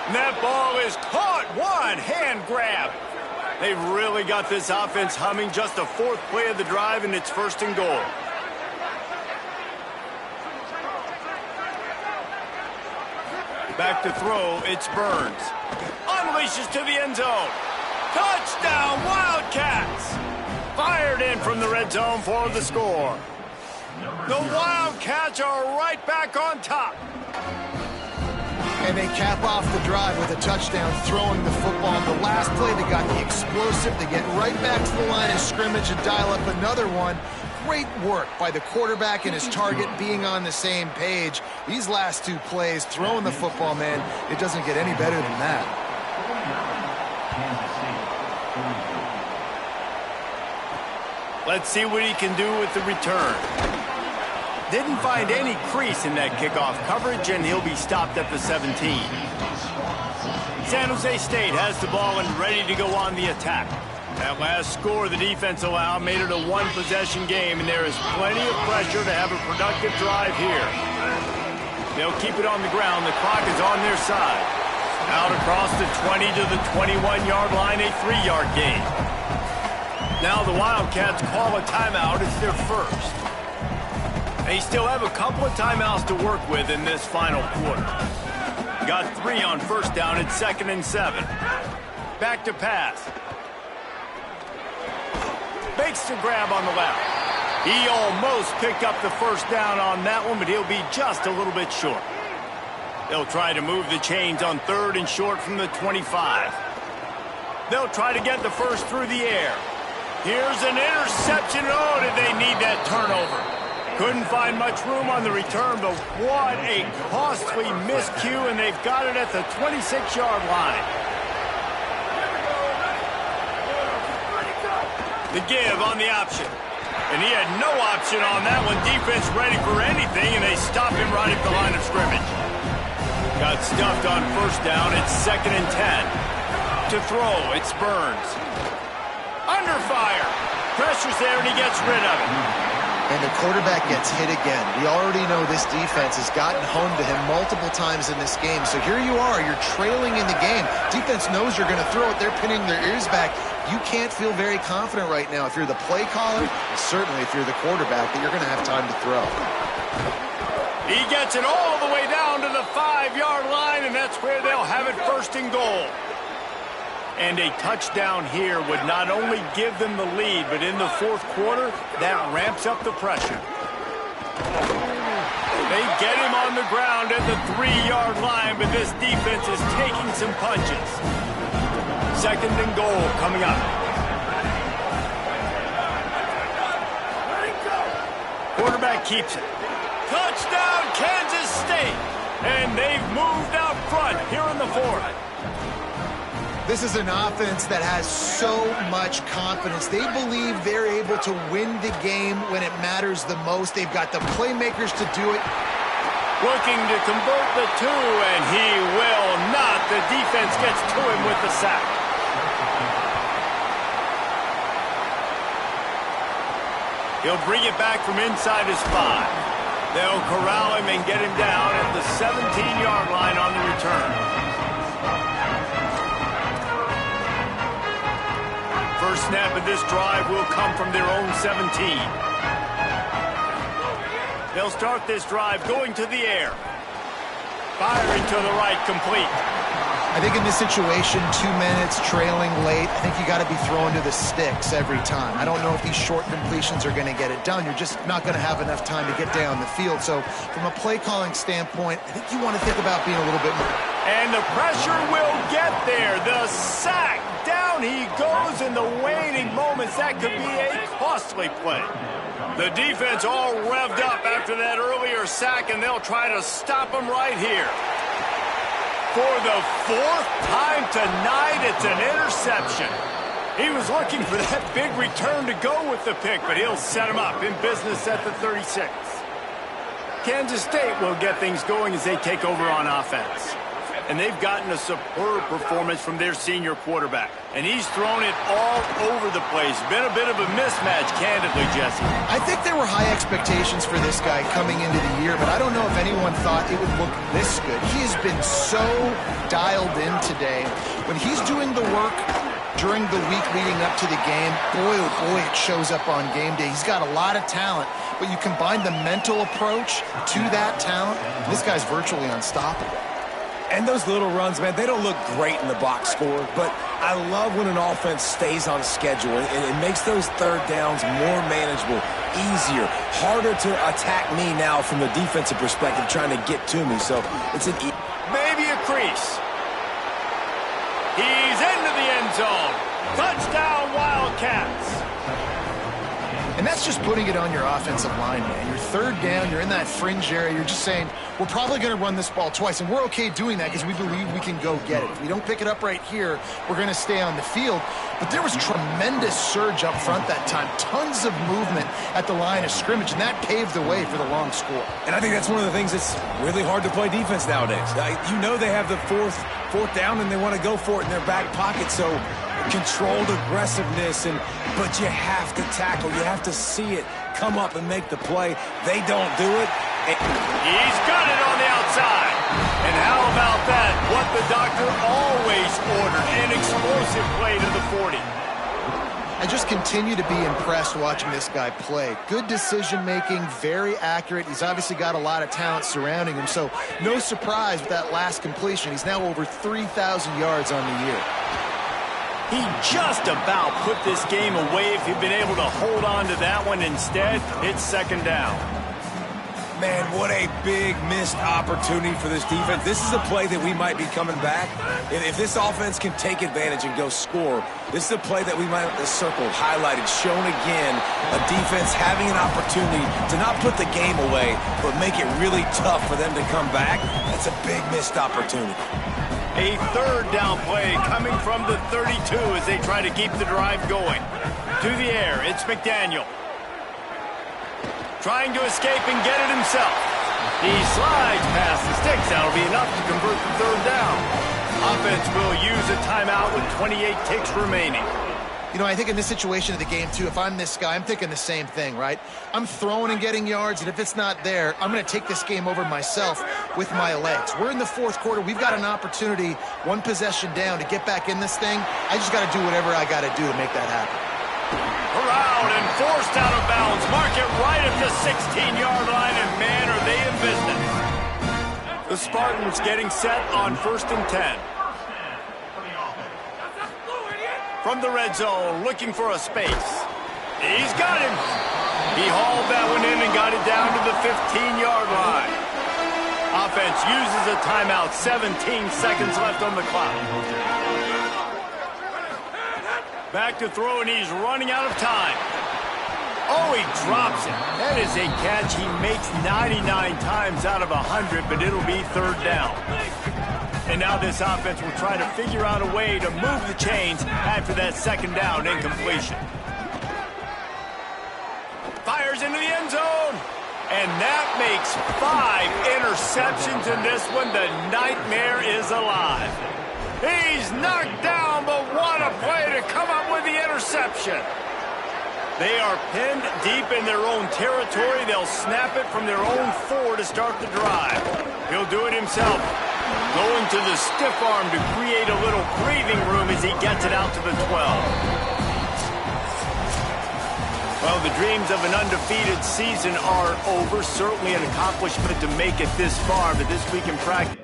And that ball is caught. One hand grab. They've really got this offense humming. Just the 4th play of the drive, and it's 1st and goal. Back to throw, it's Burns. Unleashes to the end zone. Touchdown, Wildcats! Fired in from the red zone for the score. The Wildcats are right back on top. And they cap off the drive with a touchdown, throwing the football. The last play, they got the explosive. They get right back to the line of scrimmage and dial up another one. Great work by the quarterback and his target being on the same page. These last 2 plays, throwing the football, man, it doesn't get any better than that. Let's see what he can do with the return. Didn't find any crease in that kickoff coverage, and he'll be stopped at the 17. San Jose State has the ball and ready to go on the attack. That last score the defense allowed made it a one-possession game, and there is plenty of pressure to have a productive drive here. They'll keep it on the ground. The clock is on their side. Out across the 20 to the 21-yard line, a 3-yard gain. Now the Wildcats call a timeout. It's their first. They still have a couple of timeouts to work with in this final quarter. Got 3 on 1st down. It's 2nd and 7. Back to pass. Makes the grab on the left. He almost picked up the 1st down on that one, but he'll be just a little bit short. They'll try to move the chains on 3rd and short from the 25. They'll try to get the 1st through the air. Here's an interception. Oh, did they need that turnover? Couldn't find much room on the return, but what a costly miscue, and they've got it at the 26-yard line. The give on the option. And he had no option on that one. Defense ready for anything, and they stop him right at the line of scrimmage. Got stuffed on 1st down. It's 2nd and 10. To throw, it's Burns. Under fire. Pressure's there, and he gets rid of it. And the quarterback gets hit again. We already know this defense has gotten home to him multiple times in this game. So here you are, you're trailing in the game. Defense knows you're going to throw it. They're pinning their ears back. You can't feel very confident right now if you're the play caller, certainly if you're the quarterback, that you're going to have time to throw. He gets it all the way down to the 5-yard line, and that's where they'll have it first and goal. And a touchdown here would not only give them the lead, but in the fourth quarter, that ramps up the pressure. They get him on the ground at the 3-yard line, but this defense is taking some punches. Second and goal coming up. Quarterback keeps it. Touchdown, Kansas State! And they've moved out front here in the fourth. This is an offense that has so much confidence. They believe they're able to win the game when it matters the most. They've got the playmakers to do it. Looking to convert the two, and he will not. The defense gets to him with the sack. He'll bring it back from inside his 5. They'll corral him and get him down at the 17-yard line on the return. First snap of this drive will come from their own 17. They'll start this drive going to the air. Firing to the right, complete. I think in this situation, 2 minutes, trailing late, I think you got to be throwing to the sticks every time. I don't know if these short completions are going to get it done. You're just not going to have enough time to get down the field. So from a play calling standpoint, I think you want to think about being a little bit more. And the pressure will get there. The sack. Down he goes in the waning moments. That could be a costly play. The defense all revved up after that earlier sack, and they'll try to stop him right here. For the 4th time tonight, it's an interception. He was looking for that big return to go with the pick, but he'll set him up in business at the 36. Kansas State will get things going as they take over on offense. And they've gotten a superb performance from their senior quarterback. And he's thrown it all over the place. Been a bit of a mismatch, candidly, Jesse. I think there were high expectations for this guy coming into the year, but I don't know if anyone thought it would look this good. He has been so dialed in today. When he's doing the work during the week leading up to the game, boy, oh boy, it shows up on game day. He's got a lot of talent, but you combine the mental approach to that talent, this guy's virtually unstoppable. And those little runs, man, they don't look great in the box score, but I love when an offense stays on schedule, and it makes those third downs more manageable, easier, harder to attack me now from the defensive perspective trying to get to me. So it's an maybe a crease. He's into the end zone. Touchdown, Wildcats. And that's just putting it on your offensive line, man. You're third down, you're in that fringe area, you're just saying, we're probably going to run this ball twice, and we're okay doing that because we believe we can go get it. If we don't pick it up right here, we're going to stay on the field. But there was tremendous surge up front that time, tons of movement at the line of scrimmage, and that paved the way for the long score. And I think that's one of the things that's really hard to play defense nowadays. You know they have the fourth down, and they want to go for it in their back pocket, so controlled aggressiveness, but you have to tackle. You have to see it come up and make the play. They don't do it. He's got it on the outside. And how about that? What the doctor always ordered, an explosive play to the 40. I just continue to be impressed watching this guy play. Good decision-making, very accurate. He's obviously got a lot of talent surrounding him, so no surprise with that last completion. He's now over 3,000 yards on the year. He just about put this game away if he'd been able to hold on to that one. Instead, it's second down. Man, what a big missed opportunity for this defense. This is a play that we might be coming back. If this offense can take advantage and go score, this is a play that we might have circled, highlighted, shown again. A defense having an opportunity to not put the game away, but make it really tough for them to come back. That's a big missed opportunity. A third down play coming from the 32 as they try to keep the drive going. To the air, it's McDaniel. Trying to escape and get it himself. He slides past the sticks. That'll be enough to convert the third down. Offense will use a timeout with 28 ticks remaining. You know, I think in this situation of the game, too, if I'm this guy, I'm thinking the same thing, right? I'm throwing and getting yards, and if it's not there, I'm going to take this game over myself with my legs. We're in the fourth quarter. We've got an opportunity, one possession down, to get back in this thing. I just got to do whatever I got to do to make that happen. Around and forced out of bounds. Mark it right at the 16-yard line, and man, are they in business. The Spartans getting set on 1st and 10. From the red zone, looking for a space. He's got him. He hauled that one in and got it down to the 15-yard line. Offense uses a timeout. 17 seconds left on the clock. Back to throw, and he's running out of time. Oh, he drops it. That is a catch he makes 99 times out of 100, but it'll be 3rd down. And now this offense will try to figure out a way to move the chains after that 2nd down incompletion. Fires into the end zone. And that makes 5 interceptions in this one. The nightmare is alive. He's knocked down, but what a play to come up with the interception. They are pinned deep in their own territory. They'll snap it from their own 4 to start the drive. He'll do it himself. Going to the stiff arm to create a little breathing room as he gets it out to the 12. Well, the dreams of an undefeated season are over. Certainly an accomplishment to make it this far, but this week in practice.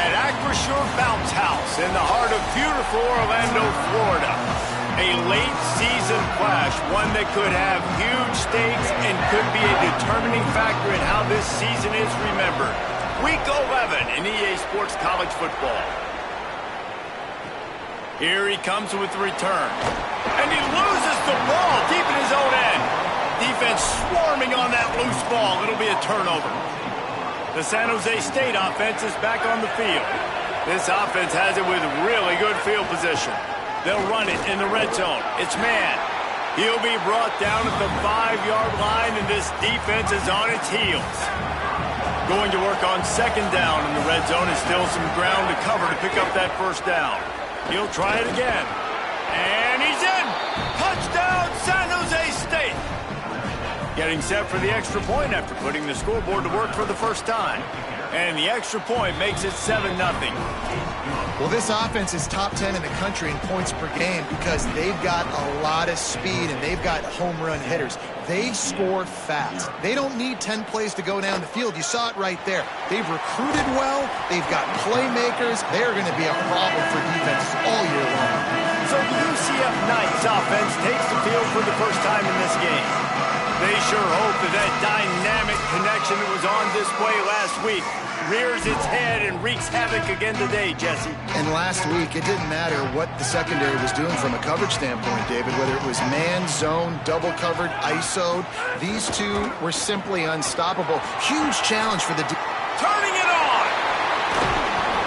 At Acrisure Bounce House in the heart of beautiful Orlando, Florida. A late-season clash, one that could have huge stakes and could be a determining factor in how this season is remembered. Week 11 in EA Sports College Football. Here he comes with the return. And he loses the ball deep in his own end. Defense swarming on that loose ball. It'll be a turnover. The San Jose State offense is back on the field. This offense has it with really good field position. They'll run it in the red zone. It's man. He'll be brought down at the 5-yard line, and this defense is on its heels. Going to work on second down in the red zone is still some ground to cover to pick up that first down. He'll try it again. And he's in! Touchdown, San Jose State! Getting set for the extra point after putting the scoreboard to work for the first time. And the extra point makes it 7-0. Well, this offense is top 10 in the country in points per game because they've got a lot of speed and they've got home run hitters. They score fast. They don't need 10 plays to go down the field. You saw it right there. They've recruited well. They've got playmakers. They're going to be a problem for defenses all year long. So the UCF Knights offense takes the field for the first time in this game. They sure hope that dynamic connection that was on display last week rears its head and wreaks havoc again today, Jesse. And last week, it didn't matter what the secondary was doing from a coverage standpoint, David, whether it was man, zone, double covered, ISO'd. These two were simply unstoppable. Huge challenge for the turning it on!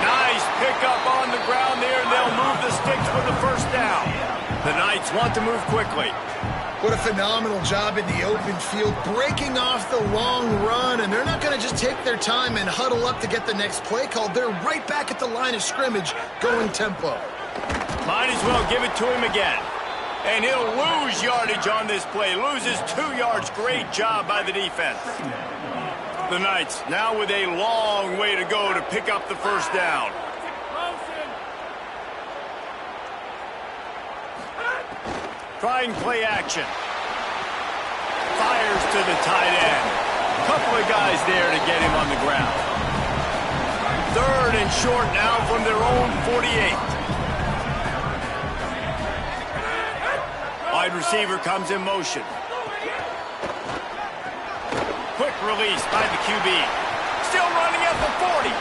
Nice pickup on the ground there, and they'll move the sticks for the first down. The Knights want to move quickly. What a phenomenal job in the open field, breaking off the long run, and they're not going to just take their time and huddle up to get the next play called. They're right back at the line of scrimmage, going tempo. Might as well give it to him again. And he'll lose yardage on this play. Loses 2 yards. Great job by the defense. The Knights now with a long way to go to pick up the first down. Trying play action. Fires to the tight end. Couple of guys there to get him on the ground. Third and short now from their own 48. Wide receiver comes in motion. Quick release by the QB. Still running at the 40.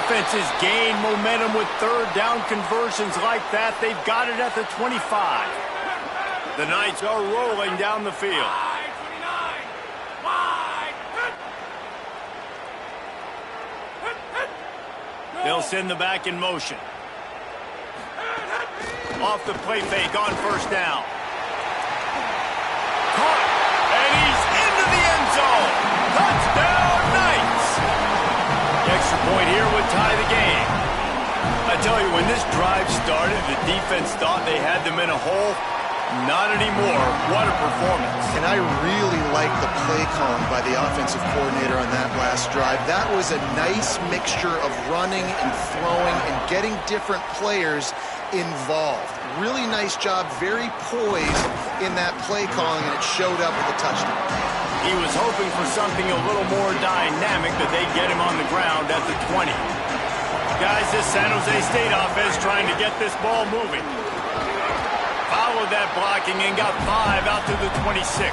Offenses gain momentum with third down conversions like that. They've got it at the 25. The Knights are rolling down the field. They'll send the back in motion. Off the play fake on first down. Caught, and he's into the end zone. Touchdown, Knights! The extra point here would tie the game. I tell you, when this drive started, the defense thought they had them in a hole. Not anymore. What a performance. And I really like the play calling by the offensive coordinator on that last drive. That was a nice mixture of running and throwing and getting different players involved. Really nice job, very poised in that play calling, and it showed up with a touchdown. He was hoping for something a little more dynamic, that they'd get him on the ground at the 20. Guys, this San Jose State offense trying to get this ball moving. Followed that blocking and got 5 out to the 26.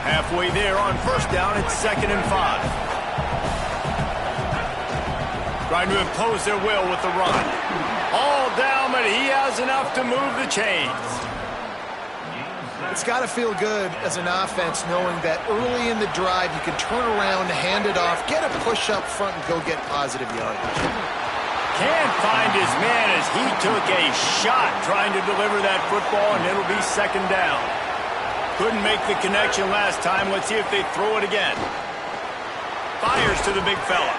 Halfway there on first down, it's 2nd and 5. Trying to impose their will with the run. All down, but he has enough to move the chains. It's got to feel good as an offense knowing that early in the drive you can turn around, hand it off, get a push up front, and go get positive yardage. Can't find his man as he took a shot trying to deliver that football, and it'll be 2nd down. Couldn't make the connection last time. Let's see if they throw it again. Fires to the big fella.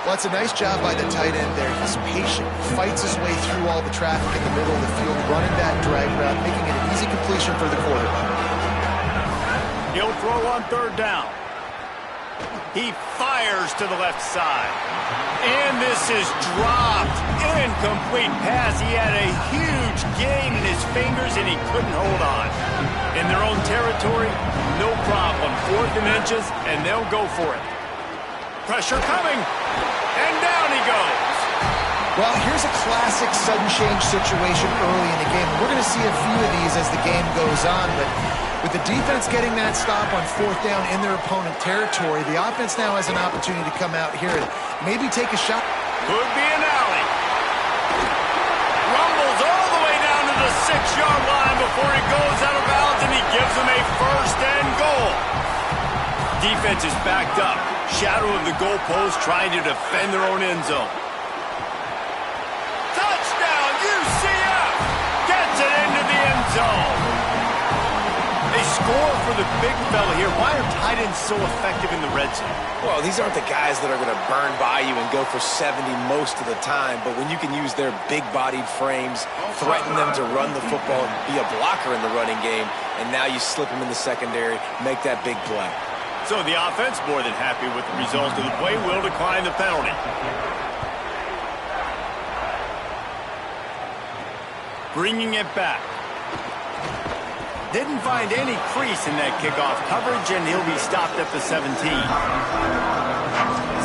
Well, it's a nice job by the tight end there. He's patient, fights his way through all the traffic in the middle of the field, running that drag route, making it an easy completion for the quarterback. He'll throw on 3rd down. He fires to the left side. And this is dropped. Incomplete pass. He had a huge gain in his fingers, and he couldn't hold on. In their own territory, no problem. 4th and inches, and they'll go for it. Pressure coming. And down he goes. Well, here's a classic sudden change situation early in the game. We're going to see a few of these as the game goes on, but with the defense getting that stop on 4th down in their opponent territory, the offense now has an opportunity to come out here and maybe take a shot. Could be an alley. Rumbles all the way down to the 6-yard line before he goes out of bounds, and he gives them a 1st and goal. Defense is backed up. Shadow of the goalpost trying to defend their own end zone. Touchdown, UCF! Gets it into the end zone. They score for the big fella here. Why are tight ends so effective in the red zone? Well, these aren't the guys that are going to burn by you and go for 70 most of the time, but when you can use their big-bodied frames, threaten them to run the football and be a blocker in the running game, and now you slip them in the secondary, make that big play. So the offense, more than happy with the result of the play, will decline the penalty. Bringing it back. Didn't find any crease in that kickoff coverage, and he'll be stopped at the 17.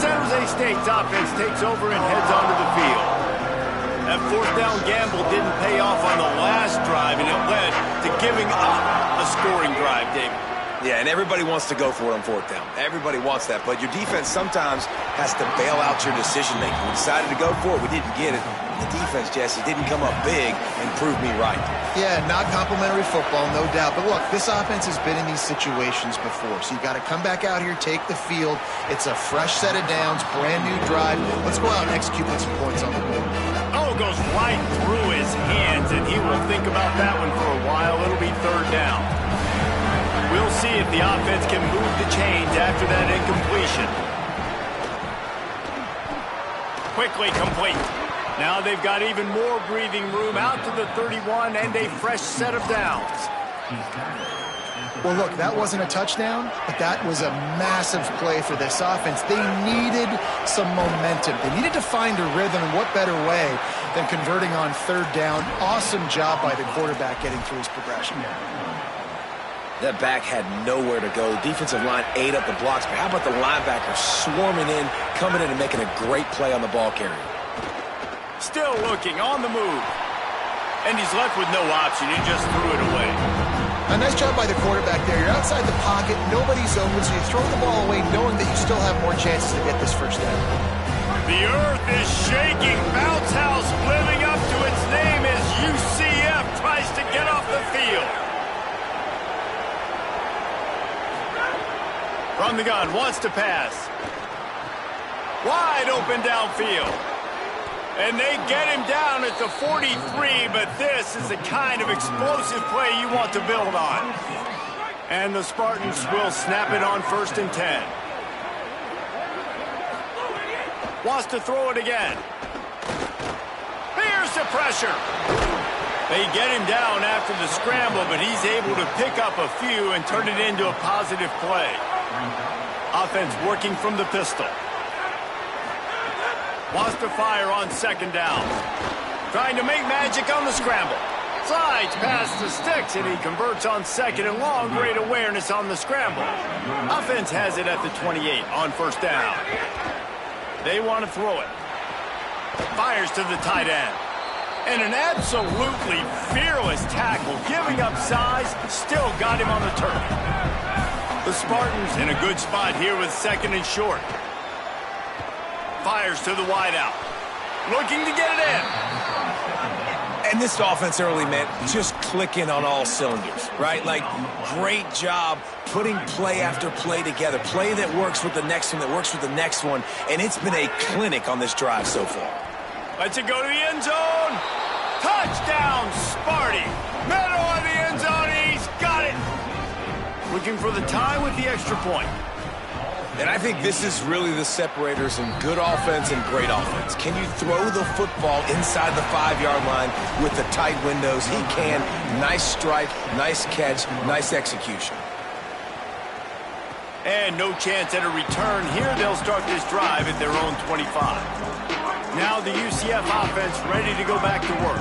San Jose State's offense takes over and heads onto the field. That 4th down gamble didn't pay off on the last drive, and it led to giving up a scoring drive, David. Yeah, and everybody wants to go for it on 4th down. Everybody wants that, but your defense sometimes has to bail out your decision-making. We decided to go for it. We didn't get it. The defense, Jesse, didn't come up big and prove me right. Yeah, not complimentary football, no doubt. But look, this offense has been in these situations before, so you got to come back out here, take the field. It's a fresh set of downs, brand new drive. Let's go out and execute with some points on the board. Oh, goes right through his hands, and he will think about that one for a while. It'll be 3rd down. We'll see if the offense can move the chains after that incompletion. Quickly complete. Now they've got even more breathing room out to the 31 and a fresh set of downs. Well, look, that wasn't a touchdown, but that was a massive play for this offense. They needed some momentum. They needed to find a rhythm, and what better way than converting on 3rd down. Awesome job by the quarterback getting through his progression. That back had nowhere to go. The defensive line ate up the blocks, but how about the linebacker swarming in, coming in and making a great play on the ball carrier? Still looking, on the move. And he's left with no option. He just threw it away. A nice job by the quarterback there. You're outside the pocket, nobody's open, so you throw the ball away knowing that you still have more chances to get this 1st down. The earth is shaking. Bounce House living up to its name as UCF tries to get off the field. From the gun, wants to pass. Wide open downfield. And they get him down at the 43, but this is the kind of explosive play you want to build on. And the Spartans will snap it on 1st and 10. Wants to throw it again. Here's the pressure. They get him down after the scramble, but he's able to pick up a few and turn it into a positive play. Offense working from the pistol. Wants to fire on 2nd down. Trying to make magic on the scramble. Slides past the sticks, and he converts on 2nd and long. Great awareness on the scramble. Offense has it at the 28 on 1st down. They want to throw it. Fires to the tight end. And an absolutely fearless tackle, giving up size, still got him on the turf. The Spartans in a good spot here with 2nd and short. Fires to the wideout. Looking to get it in. And this offense early, man, just clicking on all cylinders, right? Like, great job putting play after play together. Play that works with the next one, that works with the next one. And it's been a clinic on this drive so far. Lets it go to the end zone. Touchdown, Sparty. Middle of the end zone. He's got it. Looking for the tie with the extra point. And I think this is really the separators in good offense and great offense. Can you throw the football inside the 5-yard line with the tight windows? He can. Nice strike, nice catch, nice execution. And no chance at a return here. They'll start this drive at their own 25. Now the UCF offense ready to go back to work.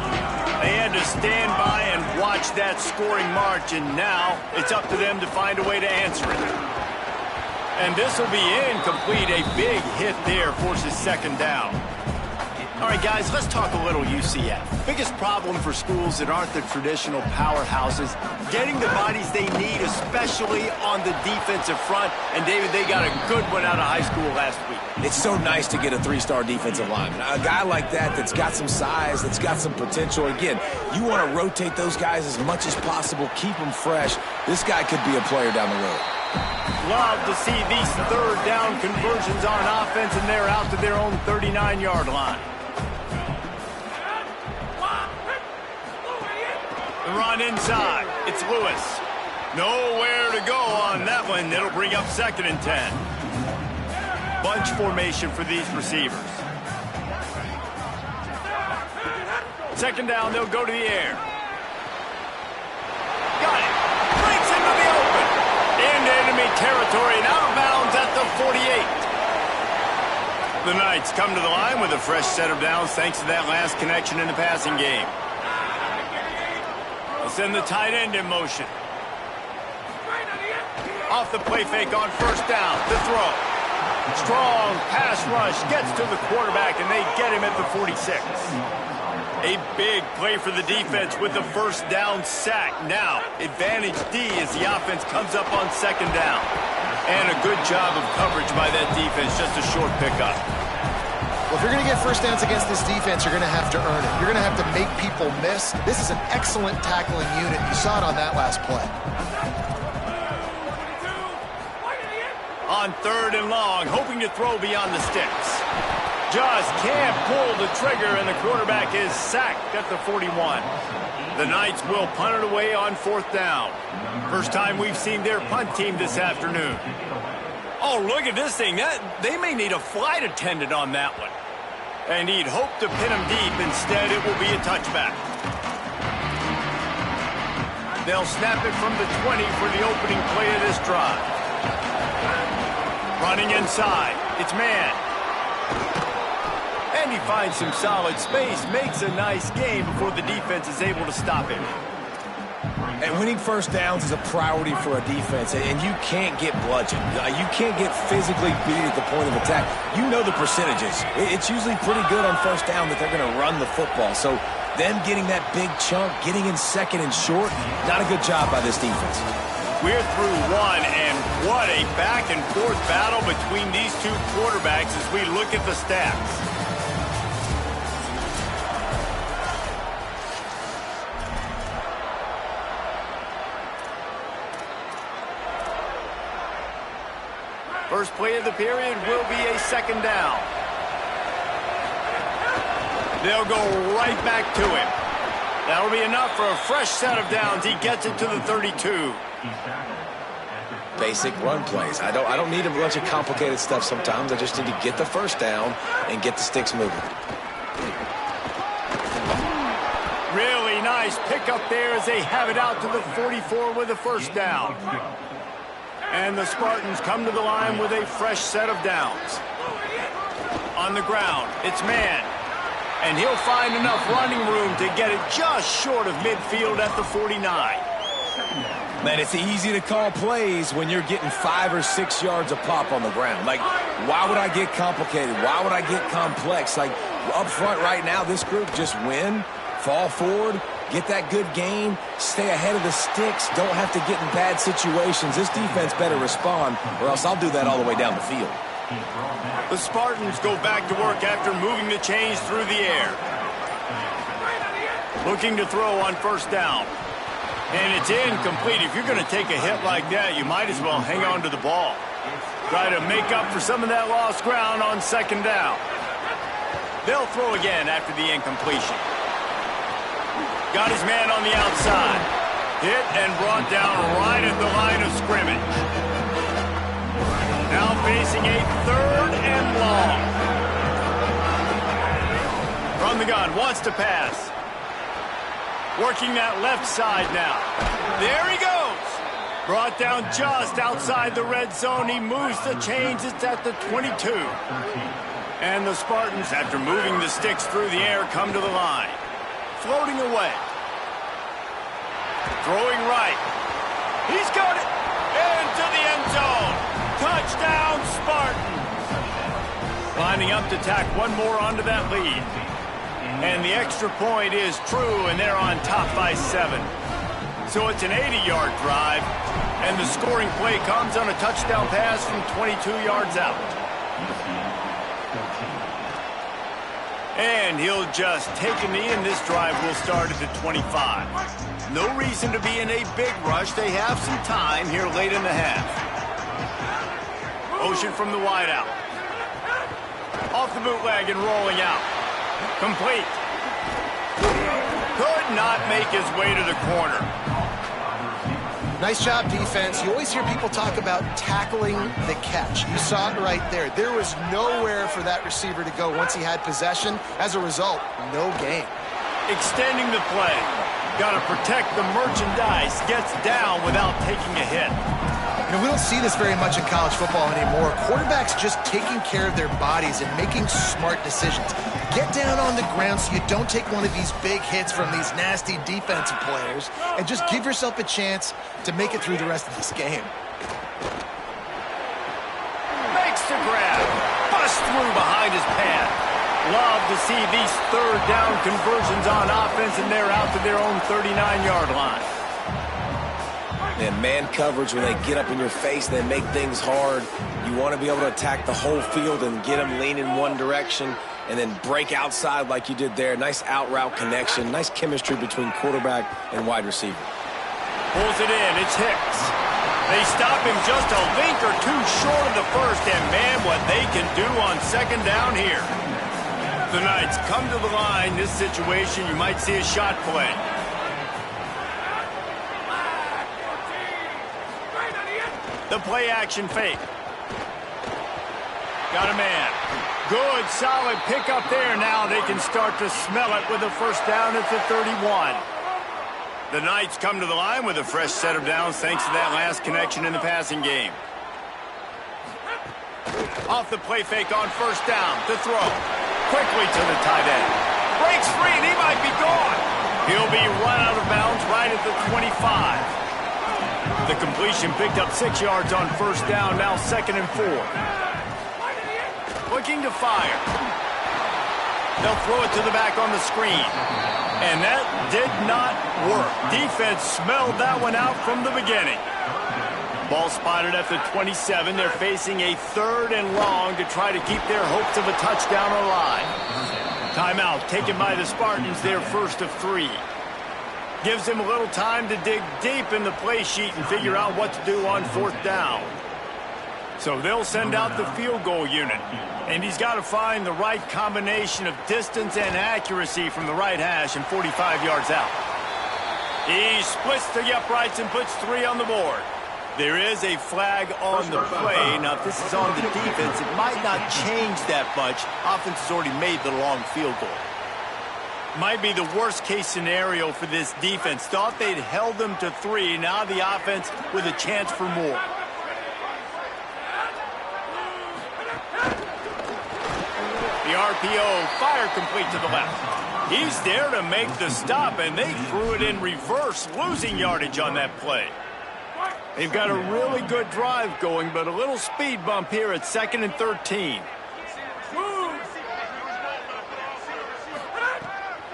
They had to stand by and watch that scoring march, and now it's up to them to find a way to answer it. And this will be incomplete. A big hit there forces second down. All right, guys, let's talk a little UCF. Biggest problem for schools that aren't the traditional powerhouses, getting the bodies they need, especially on the defensive front. And, David, they got a good one out of high school last week. It's so nice to get a 3-star defensive lineman. A guy like that's got some size, that's got some potential. Again, you want to rotate those guys as much as possible, keep them fresh. This guy could be a player down the road. Love to see these third down conversions on offense, and they're out to their own 39-yard line. The run inside. It's Lewis. Nowhere to go on that one. It'll bring up 2nd and 10. Bunch formation for these receivers. 2nd down, they'll go to the air. Got it. Breaks into the open. Into enemy territory and out of bounds at the 48. The Knights come to the line with a fresh set of downs thanks to that last connection in the passing game. Send the tight end in motion. Off the play fake on 1st down. The throw. Strong pass rush gets to the quarterback, and they get him at the 46. A big play for the defense with the 1st down sack. Now, advantage D as the offense comes up on 2nd down. And a good job of coverage by that defense, just a short pickup. Well, if you're going to get 1st downs against this defense, you're going to have to earn it. You're going to have to make people miss. This is an excellent tackling unit. You saw it on that last play. On 3rd and long, hoping to throw beyond the sticks. Just can't pull the trigger, and the quarterback is sacked at the 41. The Knights will punt it away on 4th down. First time we've seen their punt team this afternoon. Oh, look at this thing. They may need a flight attendant on that one. And he'd hope to pin him deep. Instead, it will be a touchback. They'll snap it from the 20 for the opening play of this drive. Running inside. It's man. And he finds some solid space. Makes a nice game before the defense is able to stop him. And winning 1st downs is a priority for a defense, and you can't get bludgeoned. You can't get physically beat at the point of attack. You know the percentages. It's usually pretty good on 1st down that they're going to run the football. So them getting that big chunk, getting in 2nd and short, not a good job by this defense. We're through one, and what a back-and-forth battle between these two quarterbacks as we look at the stats. First play of the period will be a 2nd down. They'll go right back to him. That'll be enough for a fresh set of downs. He gets it to the 32. Basic run plays. I don't need a bunch of complicated stuff sometimes. I just need to get the 1st down and get the sticks moving. Really nice pickup there as they have it out to the 44 with a 1st down. And the Spartans come to the line with a fresh set of downs. On the ground, it's man. And he'll find enough running room to get it just short of midfield at the 49. Man, it's easy to call plays when you're getting 5 or 6 yards a pop on the ground. Like, why would I get complicated? Why would I get complex? Like, up front right now, this group just win, fall forward, get that good game, stay ahead of the sticks, don't have to get in bad situations. This defense better respond, or else I'll do that all the way down the field. The Spartans go back to work after moving the chains through the air. Looking to throw on 1st down. And it's incomplete. If you're going to take a hit like that, you might as well hang on to the ball. Try to make up for some of that lost ground on 2nd down. They'll throw again after the incompletion. Got his man on the outside. Hit and brought down right at the line of scrimmage. Now facing a 3rd and long. From the gun, wants to pass. Working that left side now. There he goes. Brought down just outside the red zone. He moves the chains. It's at the 22. And the Spartans, after moving the sticks through the air, come to the line. Floating away. Throwing right. He's got it. Into the end zone. Touchdown, Spartans! Lining up to tack one more onto that lead. And the extra point is true, and they're on top by 7. So it's an 80-yard drive, and the scoring play comes on a touchdown pass from 22 yards out. And he'll just take a knee, and this drive will start at the 25. No reason to be in a big rush. They have some time here late in the half. Motion from the wide out. Off the bootleg and rolling out. Complete. Could not make his way to the corner. Nice job, defense. You always hear people talk about tackling the catch. You saw it right there. There was nowhere for that receiver to go once he had possession. As a result, no gain. Extending the play. Got to protect the merchandise. Gets down without taking a hit. You know, we don't see this very much in college football anymore. Quarterbacks just taking care of their bodies and making smart decisions. Get down on the ground so you don't take one of these big hits from these nasty defensive players, and just give yourself a chance to make it through the rest of this game. Makes the grab. Bust through behind his pad. Love to see these third down conversions on offense, and they're out to their own 39-yard line. And man coverage, when they get up in your face, they make things hard. You want to be able to attack the whole field and get them leaning one direction and then break outside like you did there. Nice out-route connection, nice chemistry between quarterback and wide receiver. Pulls it in, it's Hicks. They stop him just a link or two short of the first, and man, what they can do on second down here. The Knights come to the line. This situation, you might see a shot play. The play action fake. Got a man. Good, solid pickup there. Now they can start to smell it with a first down at the 31. The Knights come to the line with a fresh set of downs thanks to that last connection in the passing game. Off the play fake on first down to throw. Quickly to the tight end. Breaks free and he might be gone. He'll be run out of bounds right at the 25. The completion picked up 6 yards on first down, now 2nd and 4. Looking to fire. They'll throw it to the back on the screen. And that did not work. Defense smelled that one out from the beginning. Ball spotted at the 27. They're facing a 3rd and long to try to keep their hopes of a touchdown alive. Timeout taken by the Spartans, their first of 3. Gives him a little time to dig deep in the play sheet and figure out what to do on 4th down. So they'll send out the field goal unit. And he's got to find the right combination of distance and accuracy from the right hash and 45 yards out. He splits the uprights and puts 3 on the board. There is a flag on the play. Now, if this is on the defense, it might not change that much. Offense has already made the long field goal. Might be the worst-case scenario for this defense. Thought they'd held them to 3. Now the offense with a chance for more. The RPO, fire complete to the left. He's there to make the stop, and they threw it in reverse, losing yardage on that play. They've got a really good drive going, but a little speed bump here at 2nd and 13.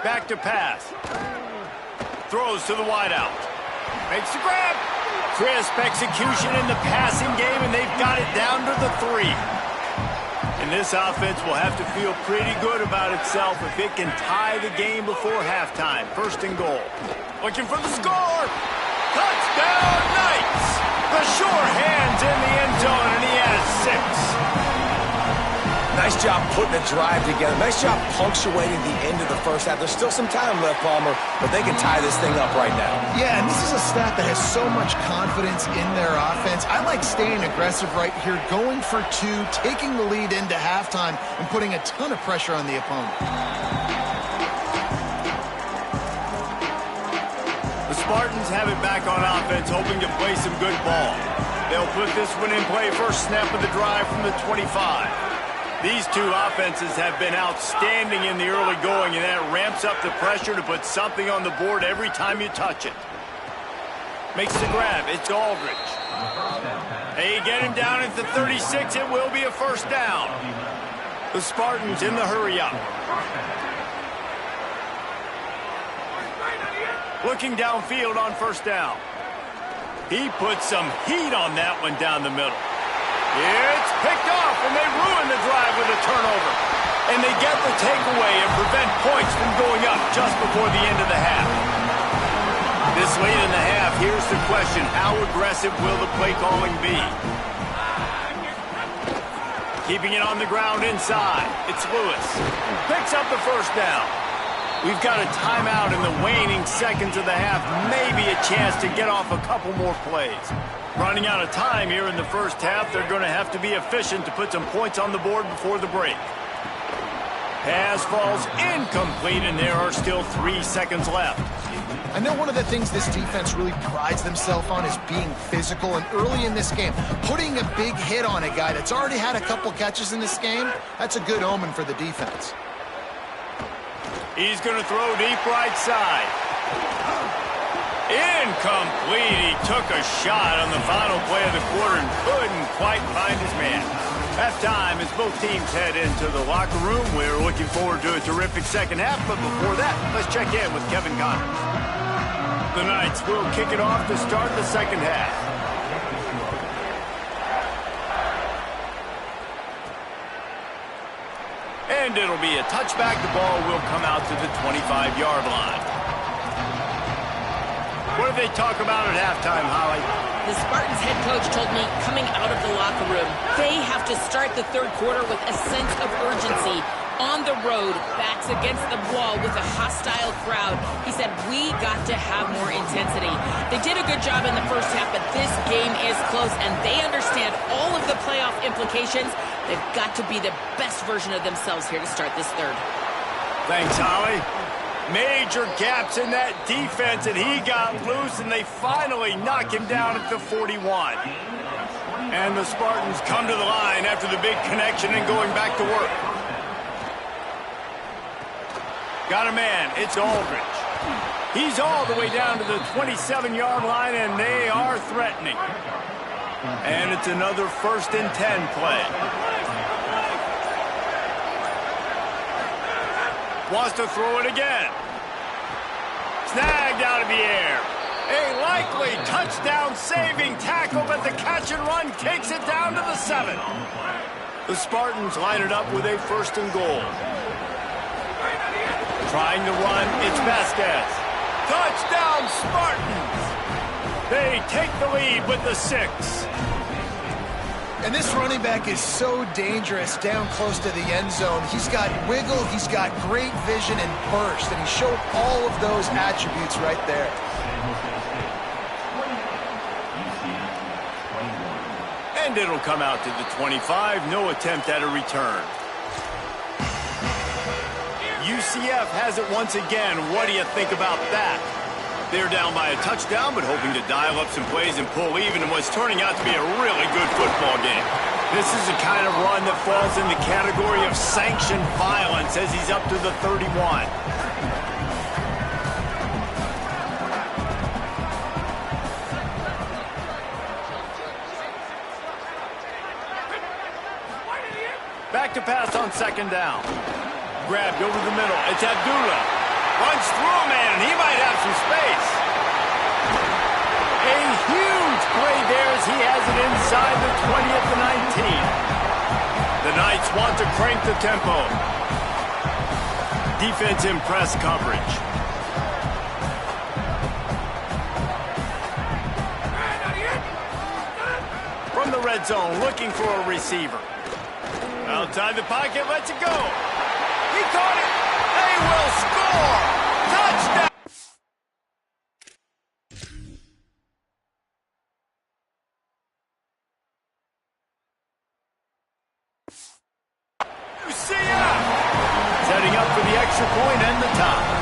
Back to pass. Throws to the wideout. Makes the grab. Crisp execution in the passing game, and they've got it down to the 3. And this offense will have to feel pretty good about itself if it can tie the game before halftime. 1st and goal. Looking for the score. Touchdown, Knights! The sure hands in the end zone, and he has 6. Nice job putting the drive together. Nice job punctuating the end of the first half. There's still some time left, Palmer, but they can tie this thing up right now. Yeah, and this is a staff that has so much confidence in their offense. I like staying aggressive right here, going for 2, taking the lead into halftime, and putting a ton of pressure on the opponent. The Spartans have it back on offense, hoping to play some good ball. They'll put this one in play first snap of the drive from the 25. These two offenses have been outstanding in the early going, and that ramps up the pressure to put something on the board every time you touch it. Makes the grab. It's Aldridge. They get him down at the 36. It will be a first down. The Spartans in the hurry up. Looking downfield on first down. He put some heat on that one down the middle. It's picked off, and they ruin the drive with a turnover. And they get the takeaway and prevent points from going up just before the end of the half. This late in the half, here's the question. How aggressive will the play calling be? Keeping it on the ground inside. It's Lewis. Picks up the first down. We've got a timeout in the waning seconds of the half. Maybe a chance to get off a couple more plays. Running out of time here in the first half. They're going to have to be efficient to put some points on the board before the break. Pass falls incomplete, and there are still 3 seconds left. I know one of the things this defense really prides themselves on is being physical, and early in this game, putting a big hit on a guy that's already had a couple catches in this game, that's a good omen for the defense. He's going to throw deep right side. Incomplete. He took a shot on the final play of the quarter and couldn't quite find his man. Halftime as both teams head into the locker room. We're looking forward to a terrific second half, but before that, let's check in with Kevin Connors. The Knights will kick it off to start the second half. And it'll be a touchback. The ball will come out to the 25-yard line. What did they talk about at halftime, Holly? The Spartans head coach told me coming out of the locker room, they have to start the third quarter with a sense of urgency. On the road, backs against the wall with a hostile crowd. He said, we got to have more intensity. They did a good job in the first half, but this game is close, and they understand all of the playoff implications. They've got to be the best version of themselves here to start this third. Thanks, Holly. Major gaps in that defense, and he got loose, and they finally knock him down at the 41. And the Spartans come to the line after the big connection and going back to work. Got a man. It's Aldridge. He's all the way down to the 27-yard line, and they are threatening. And it's another 1st and 10 play. Wants to throw it again. Snagged out of the air. A likely touchdown-saving tackle, but the catch and run takes it down to the 7. The Spartans line it up with a 1st and goal. Trying to run, it's Vasquez. Touchdown, Spartans! They take the lead with the 6. And this running back is so dangerous down close to the end zone. He's got wiggle, he's got great vision and burst, and he showed all of those attributes right there. And it'll come out to the 25. No attempt at a return. UCF has it once again. What do you think about that? They're down by a touchdown, but hoping to dial up some plays and pull even in what's turning out to be a really good football game. This is the kind of run that falls in the category of sanctioned violence as he's up to the 31. Back to pass on 2nd down. Grabbed over the middle. It's Abdullah. Runs through a man, and he might have some space. A huge play there as he has it inside the 20 at the 19. The Knights want to crank the tempo. Defense in press coverage. From the red zone, looking for a receiver. Outside the pocket, lets it go. He caught it. They will score. Touchdown. UCF setting up for the extra point and the tie.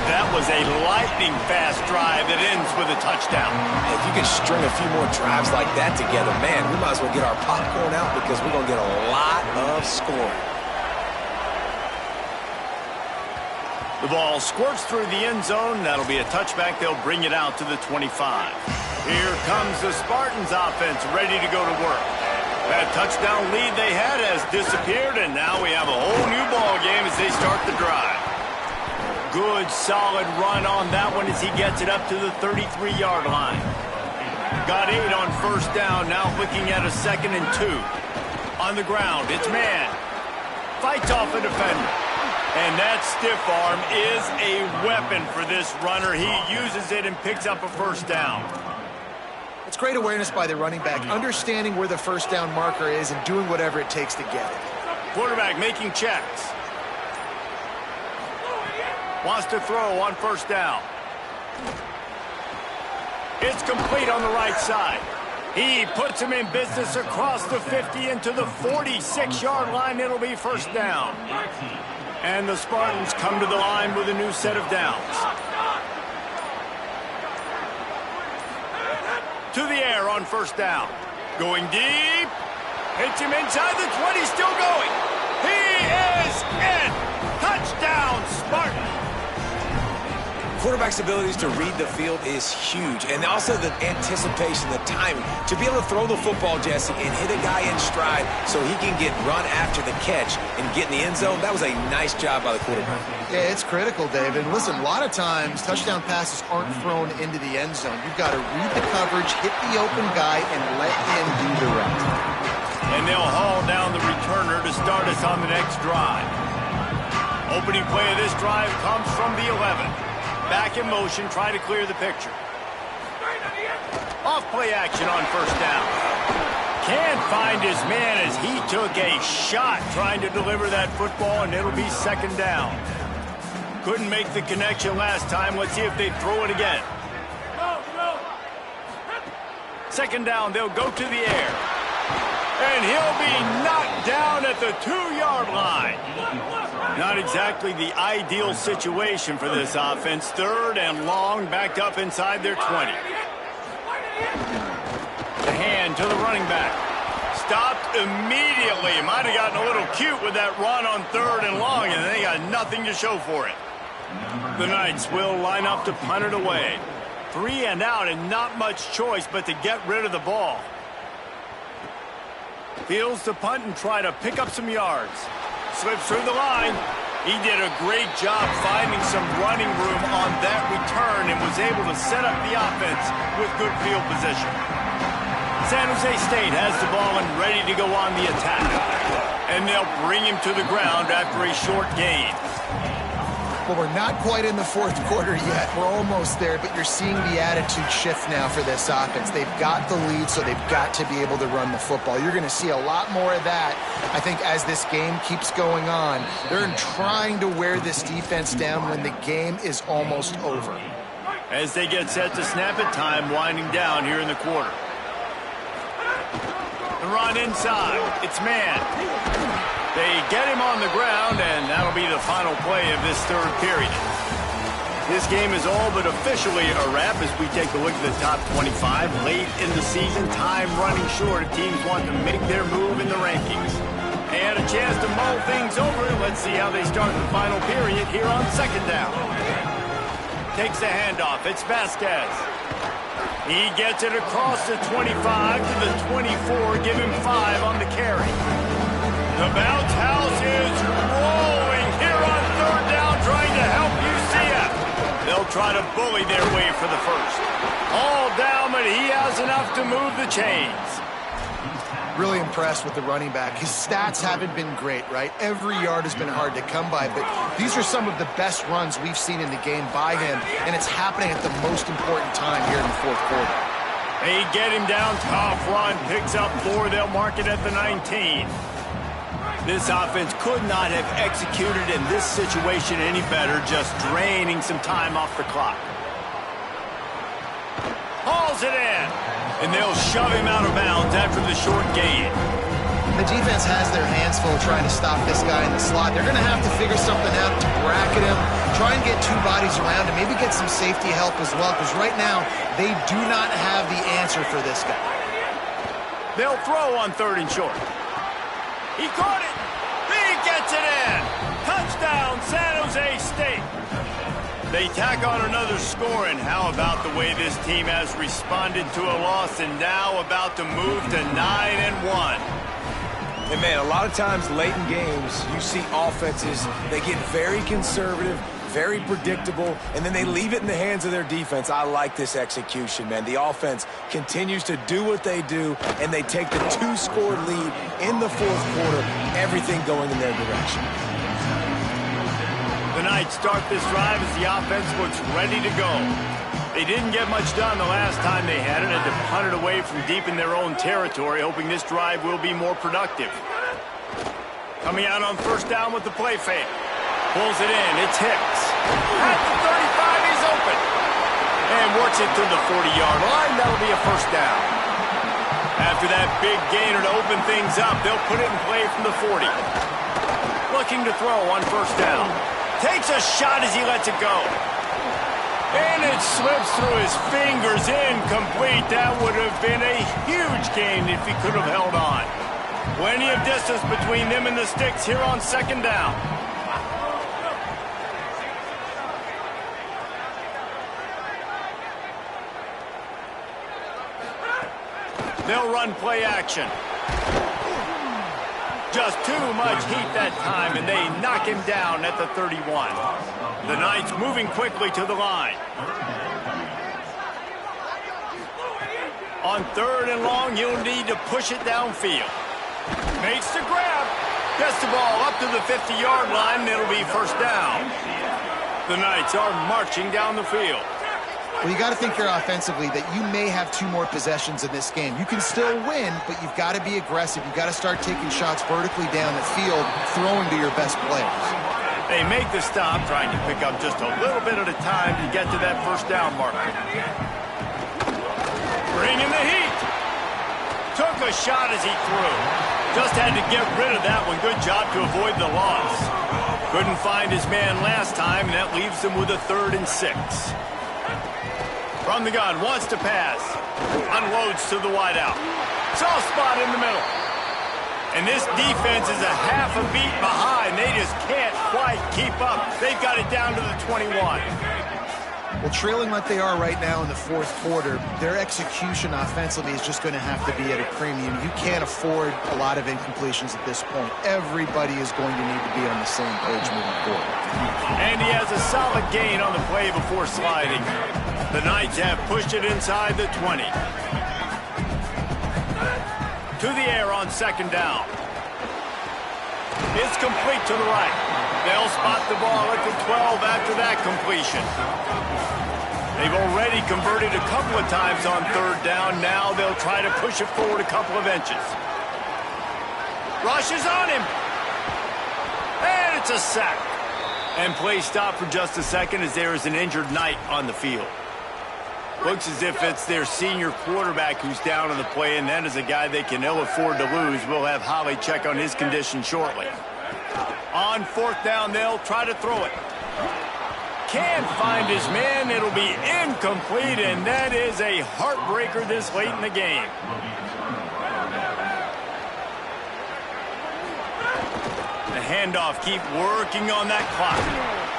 That was a lightning-fast drive that ends with a touchdown. If you can string a few more drives like that together, man, we might as well get our popcorn out because we're going to get a lot of scoring. The ball squirts through the end zone. That'll be a touchback. They'll bring it out to the 25. Here comes the Spartans offense ready to go to work. That touchdown lead they had has disappeared, and now we have a whole new ball game as they start the drive. Good, solid run on that one as he gets it up to the 33-yard line. Got 8 on first down, now looking at a 2nd and 2. On the ground, it's man. Fights off a defender. And that stiff arm is a weapon for this runner. He uses it and picks up a first down. It's great awareness by the running back, understanding where the first down marker is and doing whatever it takes to get it. Quarterback making checks. Wants to throw on first down. It's complete on the right side. He puts him in business across the 50 into the 46-yard line. It'll be first down. And the Spartans come to the line with a new set of downs. To the air on first down. Going deep. Hits him inside the 20, still going. He is in. Touchdown, Spartan. Quarterback's abilities to read the field is huge, and also the anticipation, the timing. To be able to throw the football, Jesse, and hit a guy in stride so he can get run after the catch and get in the end zone, that was a nice job by the quarterback. Yeah, it's critical, David. Listen, a lot of times touchdown passes aren't thrown into the end zone. You've got to read the coverage, hit the open guy, and let him do the rest. And they'll haul down the returner to start us on the next drive. Opening play of this drive comes from the 11. Back in motion, try to clear the picture. Off play action on first down. Can't find his man as he took a shot trying to deliver that football, and it'll be second down. Couldn't make the connection last time. Let's see if they throw it again. Second down, they'll go to the air. And he'll be knocked down at the 2-yard line. Not exactly the ideal situation for this offense. Third and long, backed up inside their 20. The hand to the running back. Stopped immediately. Might have gotten a little cute with that run on third and long, and they got nothing to show for it. The Knights will line up to punt it away. 3 and out, and not much choice but to get rid of the ball. Fields to punt and try to pick up some yards. Slips through the line. He did a great job finding some running room on that return and was able to set up the offense with good field position. San Jose State has the ball and ready to go on the attack. And they'll bring him to the ground after a short gain. Well, we're not quite in the fourth quarter yet. We're almost there, but you're seeing the attitude shift now for this offense. They've got the lead, so they've got to be able to run the football. You're going to see a lot more of that, I think, as this game keeps going on. They're trying to wear this defense down when the game is almost over. As they get set to snap it, time winding down here in the quarter. The run inside. It's man. They get him on the ground, and that'll be the final play of this third period. This game is all but officially a wrap as we take a look at the top 25. Late in the season, time running short if teams want to make their move in the rankings. And a chance to mull things over. Let's see how they start the final period here on second down. Takes the handoff. It's Vasquez. He gets it across the 25 to the 24. Give him 5 on the carry. The bounce house is rolling here on third down, trying to help UCF. They'll try to bully their way for the first. All down, but he has enough to move the chains. Really impressed with the running back. His stats haven't been great, right? Every yard has been hard to come by, but these are some of the best runs we've seen in the game by him, and it's happening at the most important time here in the fourth quarter. They get him down, tough run, picks up 4. They'll mark it at the 19. This offense could not have executed in this situation any better, just draining some time off the clock. Hauls it in, and they'll shove him out of bounds after the short gain. The defense has their hands full trying to stop this guy in the slot. They're going to have to figure something out to bracket him, try and get 2 bodies around him, maybe get some safety help as well, because right now they do not have the answer for this guy. They'll throw on third and short. He caught it. He gets it in. Touchdown, San Jose State. They tack on another score, and how about the way this team has responded to a loss and now about to move to 9-1. And, man, a lot of times late in games, you see offenses, they get very conservative, very predictable, and then they leave it in the hands of their defense. I like this execution, man. The offense continues to do what they do, and they take the 2-score lead in the fourth quarter, everything going in their direction. The Knights start this drive as the offense looks ready to go. They didn't get much done the last time they had it, and to punt it away from deep in their own territory, hoping this drive will be more productive. Coming out on first down with the play fake. Pulls it in. It's Hicks. At the 35, he's open. And works it to the 40-yard line. That'll be a first down. After that big gainer to open things up, they'll put it in play from the 40. Looking to throw on first down. Takes a shot as he lets it go. And it slips through his fingers, incomplete. That would have been a huge gain if he could have held on. Plenty of distance between them and the sticks here on second down. They'll run play action. Just too much heat that time, and they knock him down at the 31. The Knights moving quickly to the line. On third and long, you'll need to push it downfield. Makes the grab. Gets the ball up to the 50-yard line, and it'll be first down. The Knights are marching down the field. Well, you got to think here offensively that you may have 2 more possessions in this game. You can still win, but you've got to be aggressive. You've got to start taking shots vertically down the field, throwing to your best players. They make the stop, trying to pick up just a little bit at a time to get to that first down marker. Bringing the heat. Took a shot as he threw. Just had to get rid of that one. Good job to avoid the loss. Couldn't find his man last time, and that leaves him with a 3rd and 6. From the gun, wants to pass. Unloads to the wideout. Soft spot in the middle. And this defense is a half a beat behind. They just can't quite keep up. They've got it down to the 21. Well, trailing like they are right now in the fourth quarter, their execution offensively is just going to have to be at a premium. You can't afford a lot of incompletions at this point. Everybody is going to need to be on the same page moving forward. And he has a solid gain on the play before sliding. The Knights have pushed it inside the 20. To the air on second down. It's complete to the right. They'll spot the ball at the 12 after that completion. They've already converted a couple of times on third down. Now they'll try to push it forward a couple of inches. Rushes on him. And it's a sack. And play stop for just a second as there is an injured Knight on the field. Looks as if it's their senior quarterback who's down on the play, and that is a guy they can ill afford to lose. We'll have Holly check on his condition shortly. On fourth down, they'll try to throw it. Can't find his man. It'll be incomplete, and that is a heartbreaker this late in the game. The handoff, keep working on that clock.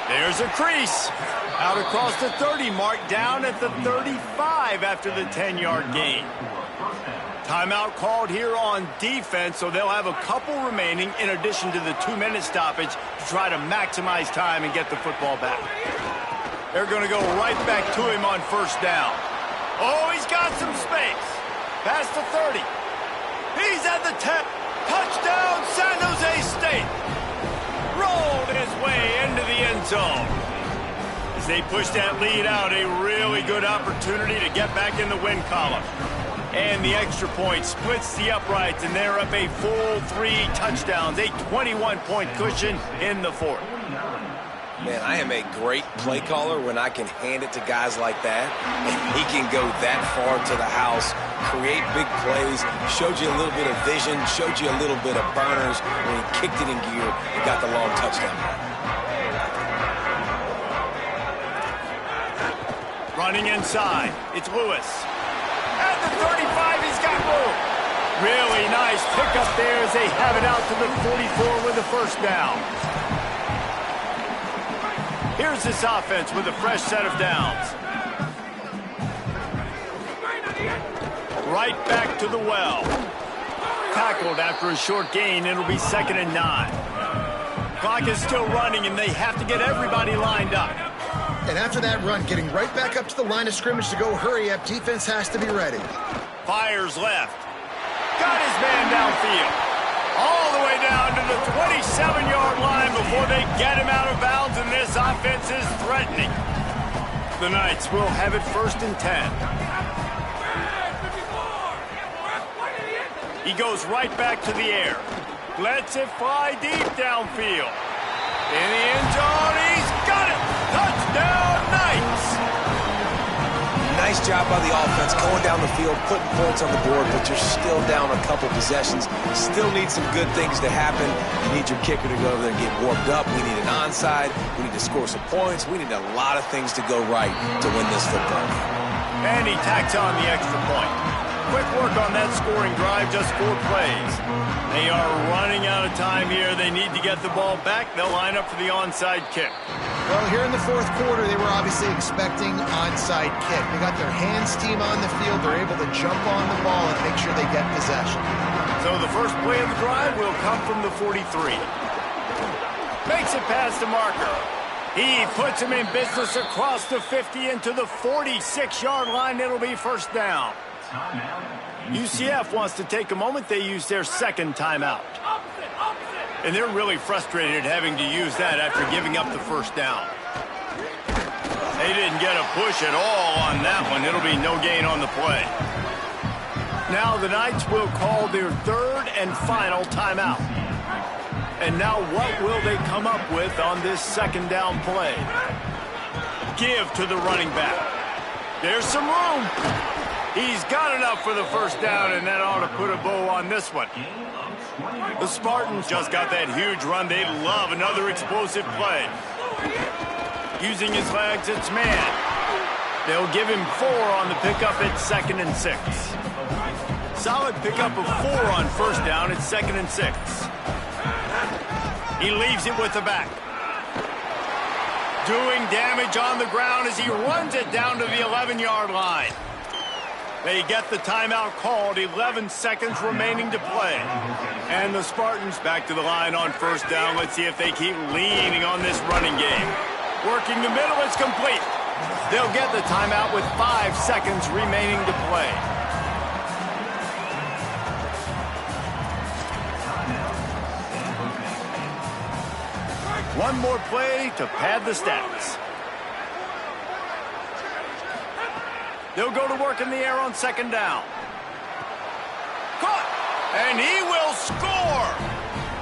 There's a crease. Out across the 30 mark, down at the 35 after the 10-yard gain. Timeout called here on defense, so they'll have a couple remaining in addition to the 2-minute stoppage to try to maximize time and get the football back. They're going to go right back to him on first down. Oh, he's got some space. Past the 30. He's at the 10. Touchdown, San Jose State. Rolled his way into the end zone. As they push that lead out, a really good opportunity to get back in the win column. And the extra point splits the uprights, and they're up a full 3 touchdowns, a 21-point cushion in the fourth. Man, I am a great play caller when I can hand it to guys like that. And he can go that far to the house, create big plays, showed you a little bit of vision, showed you a little bit of burners when he kicked it in gear and got the long touchdown. Running inside, it's Lewis. At the 35, he's got room. Really nice pickup there as they have it out to the 44 with the first down. Here's this offense with a fresh set of downs. Right back to the well. Tackled after a short gain. It'll be 2nd and 9. Clock is still running, and they have to get everybody lined up. And after that run, getting right back up to the line of scrimmage to go hurry up, defense has to be ready. Fires left. Got his man downfield. All the way down to the 27-yard line before they get him out of bounds, and this offense is threatening. The Knights will have it 1st and 10. He goes right back to the air. Lets it fly deep downfield. In the end zone, he's got it! Touchdown, Knights! Nice job by the offense going down the field, putting points on the board, but you're still down a couple possessions. Still need some good things to happen. You need your kicker to go over there and get warmed up. We need an onside. We need to score some points. We need a lot of things to go right to win this football game. And he tacks on the extra point. Quick work on that scoring drive, just 4 plays. They are running out of time here. They need to get the ball back. They'll line up for the onside kick. Well, here in the 4th quarter, they were obviously expecting onside kick. They got their hands team on the field. They're able to jump on the ball and make sure they get possession. So the first play of the drive will come from the 43. Makes it past the marker. He puts him in business across the 50 into the 46-yard line. It'll be 1st down. UCF wants to take a moment. They use their 2nd timeout. And they're really frustrated having to use that after giving up the 1st down. They didn't get a push at all on that one. It'll be no gain on the play. Now the Knights will call their 3rd and final timeout. And now what will they come up with on this 2nd down play? Give to the running back. There's some room. He's got enough for the 1st down, and that ought to put a bow on this one. The Spartans just got that huge run. They love another explosive play. Using his legs, it's man. They'll give him 4 on the pickup at 2nd and 6. Solid pickup of 4 on 1st down at 2nd and 6. He leaves it with the back. Doing damage on the ground as he runs it down to the 11-yard line. They get the timeout called, 11 seconds remaining to play. And the Spartans back to the line on 1st down. Let's see if they keep leaning on this running game. Working the middle, it's complete. They'll get the timeout with 5 seconds remaining to play. One more play to pad the stats. They'll go to work in the air on 2nd down. Caught! And he will score!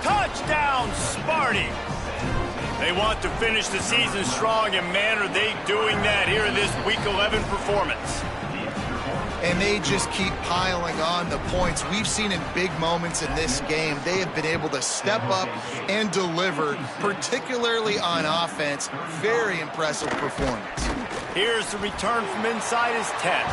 Touchdown, Sparty! They want to finish the season strong, and man, are they doing that here in this Week 11 performance. And they just keep piling on the points. We've seen in big moments in this game, they have been able to step up and deliver, particularly on offense. Very impressive performance. Here's the return from inside his 10.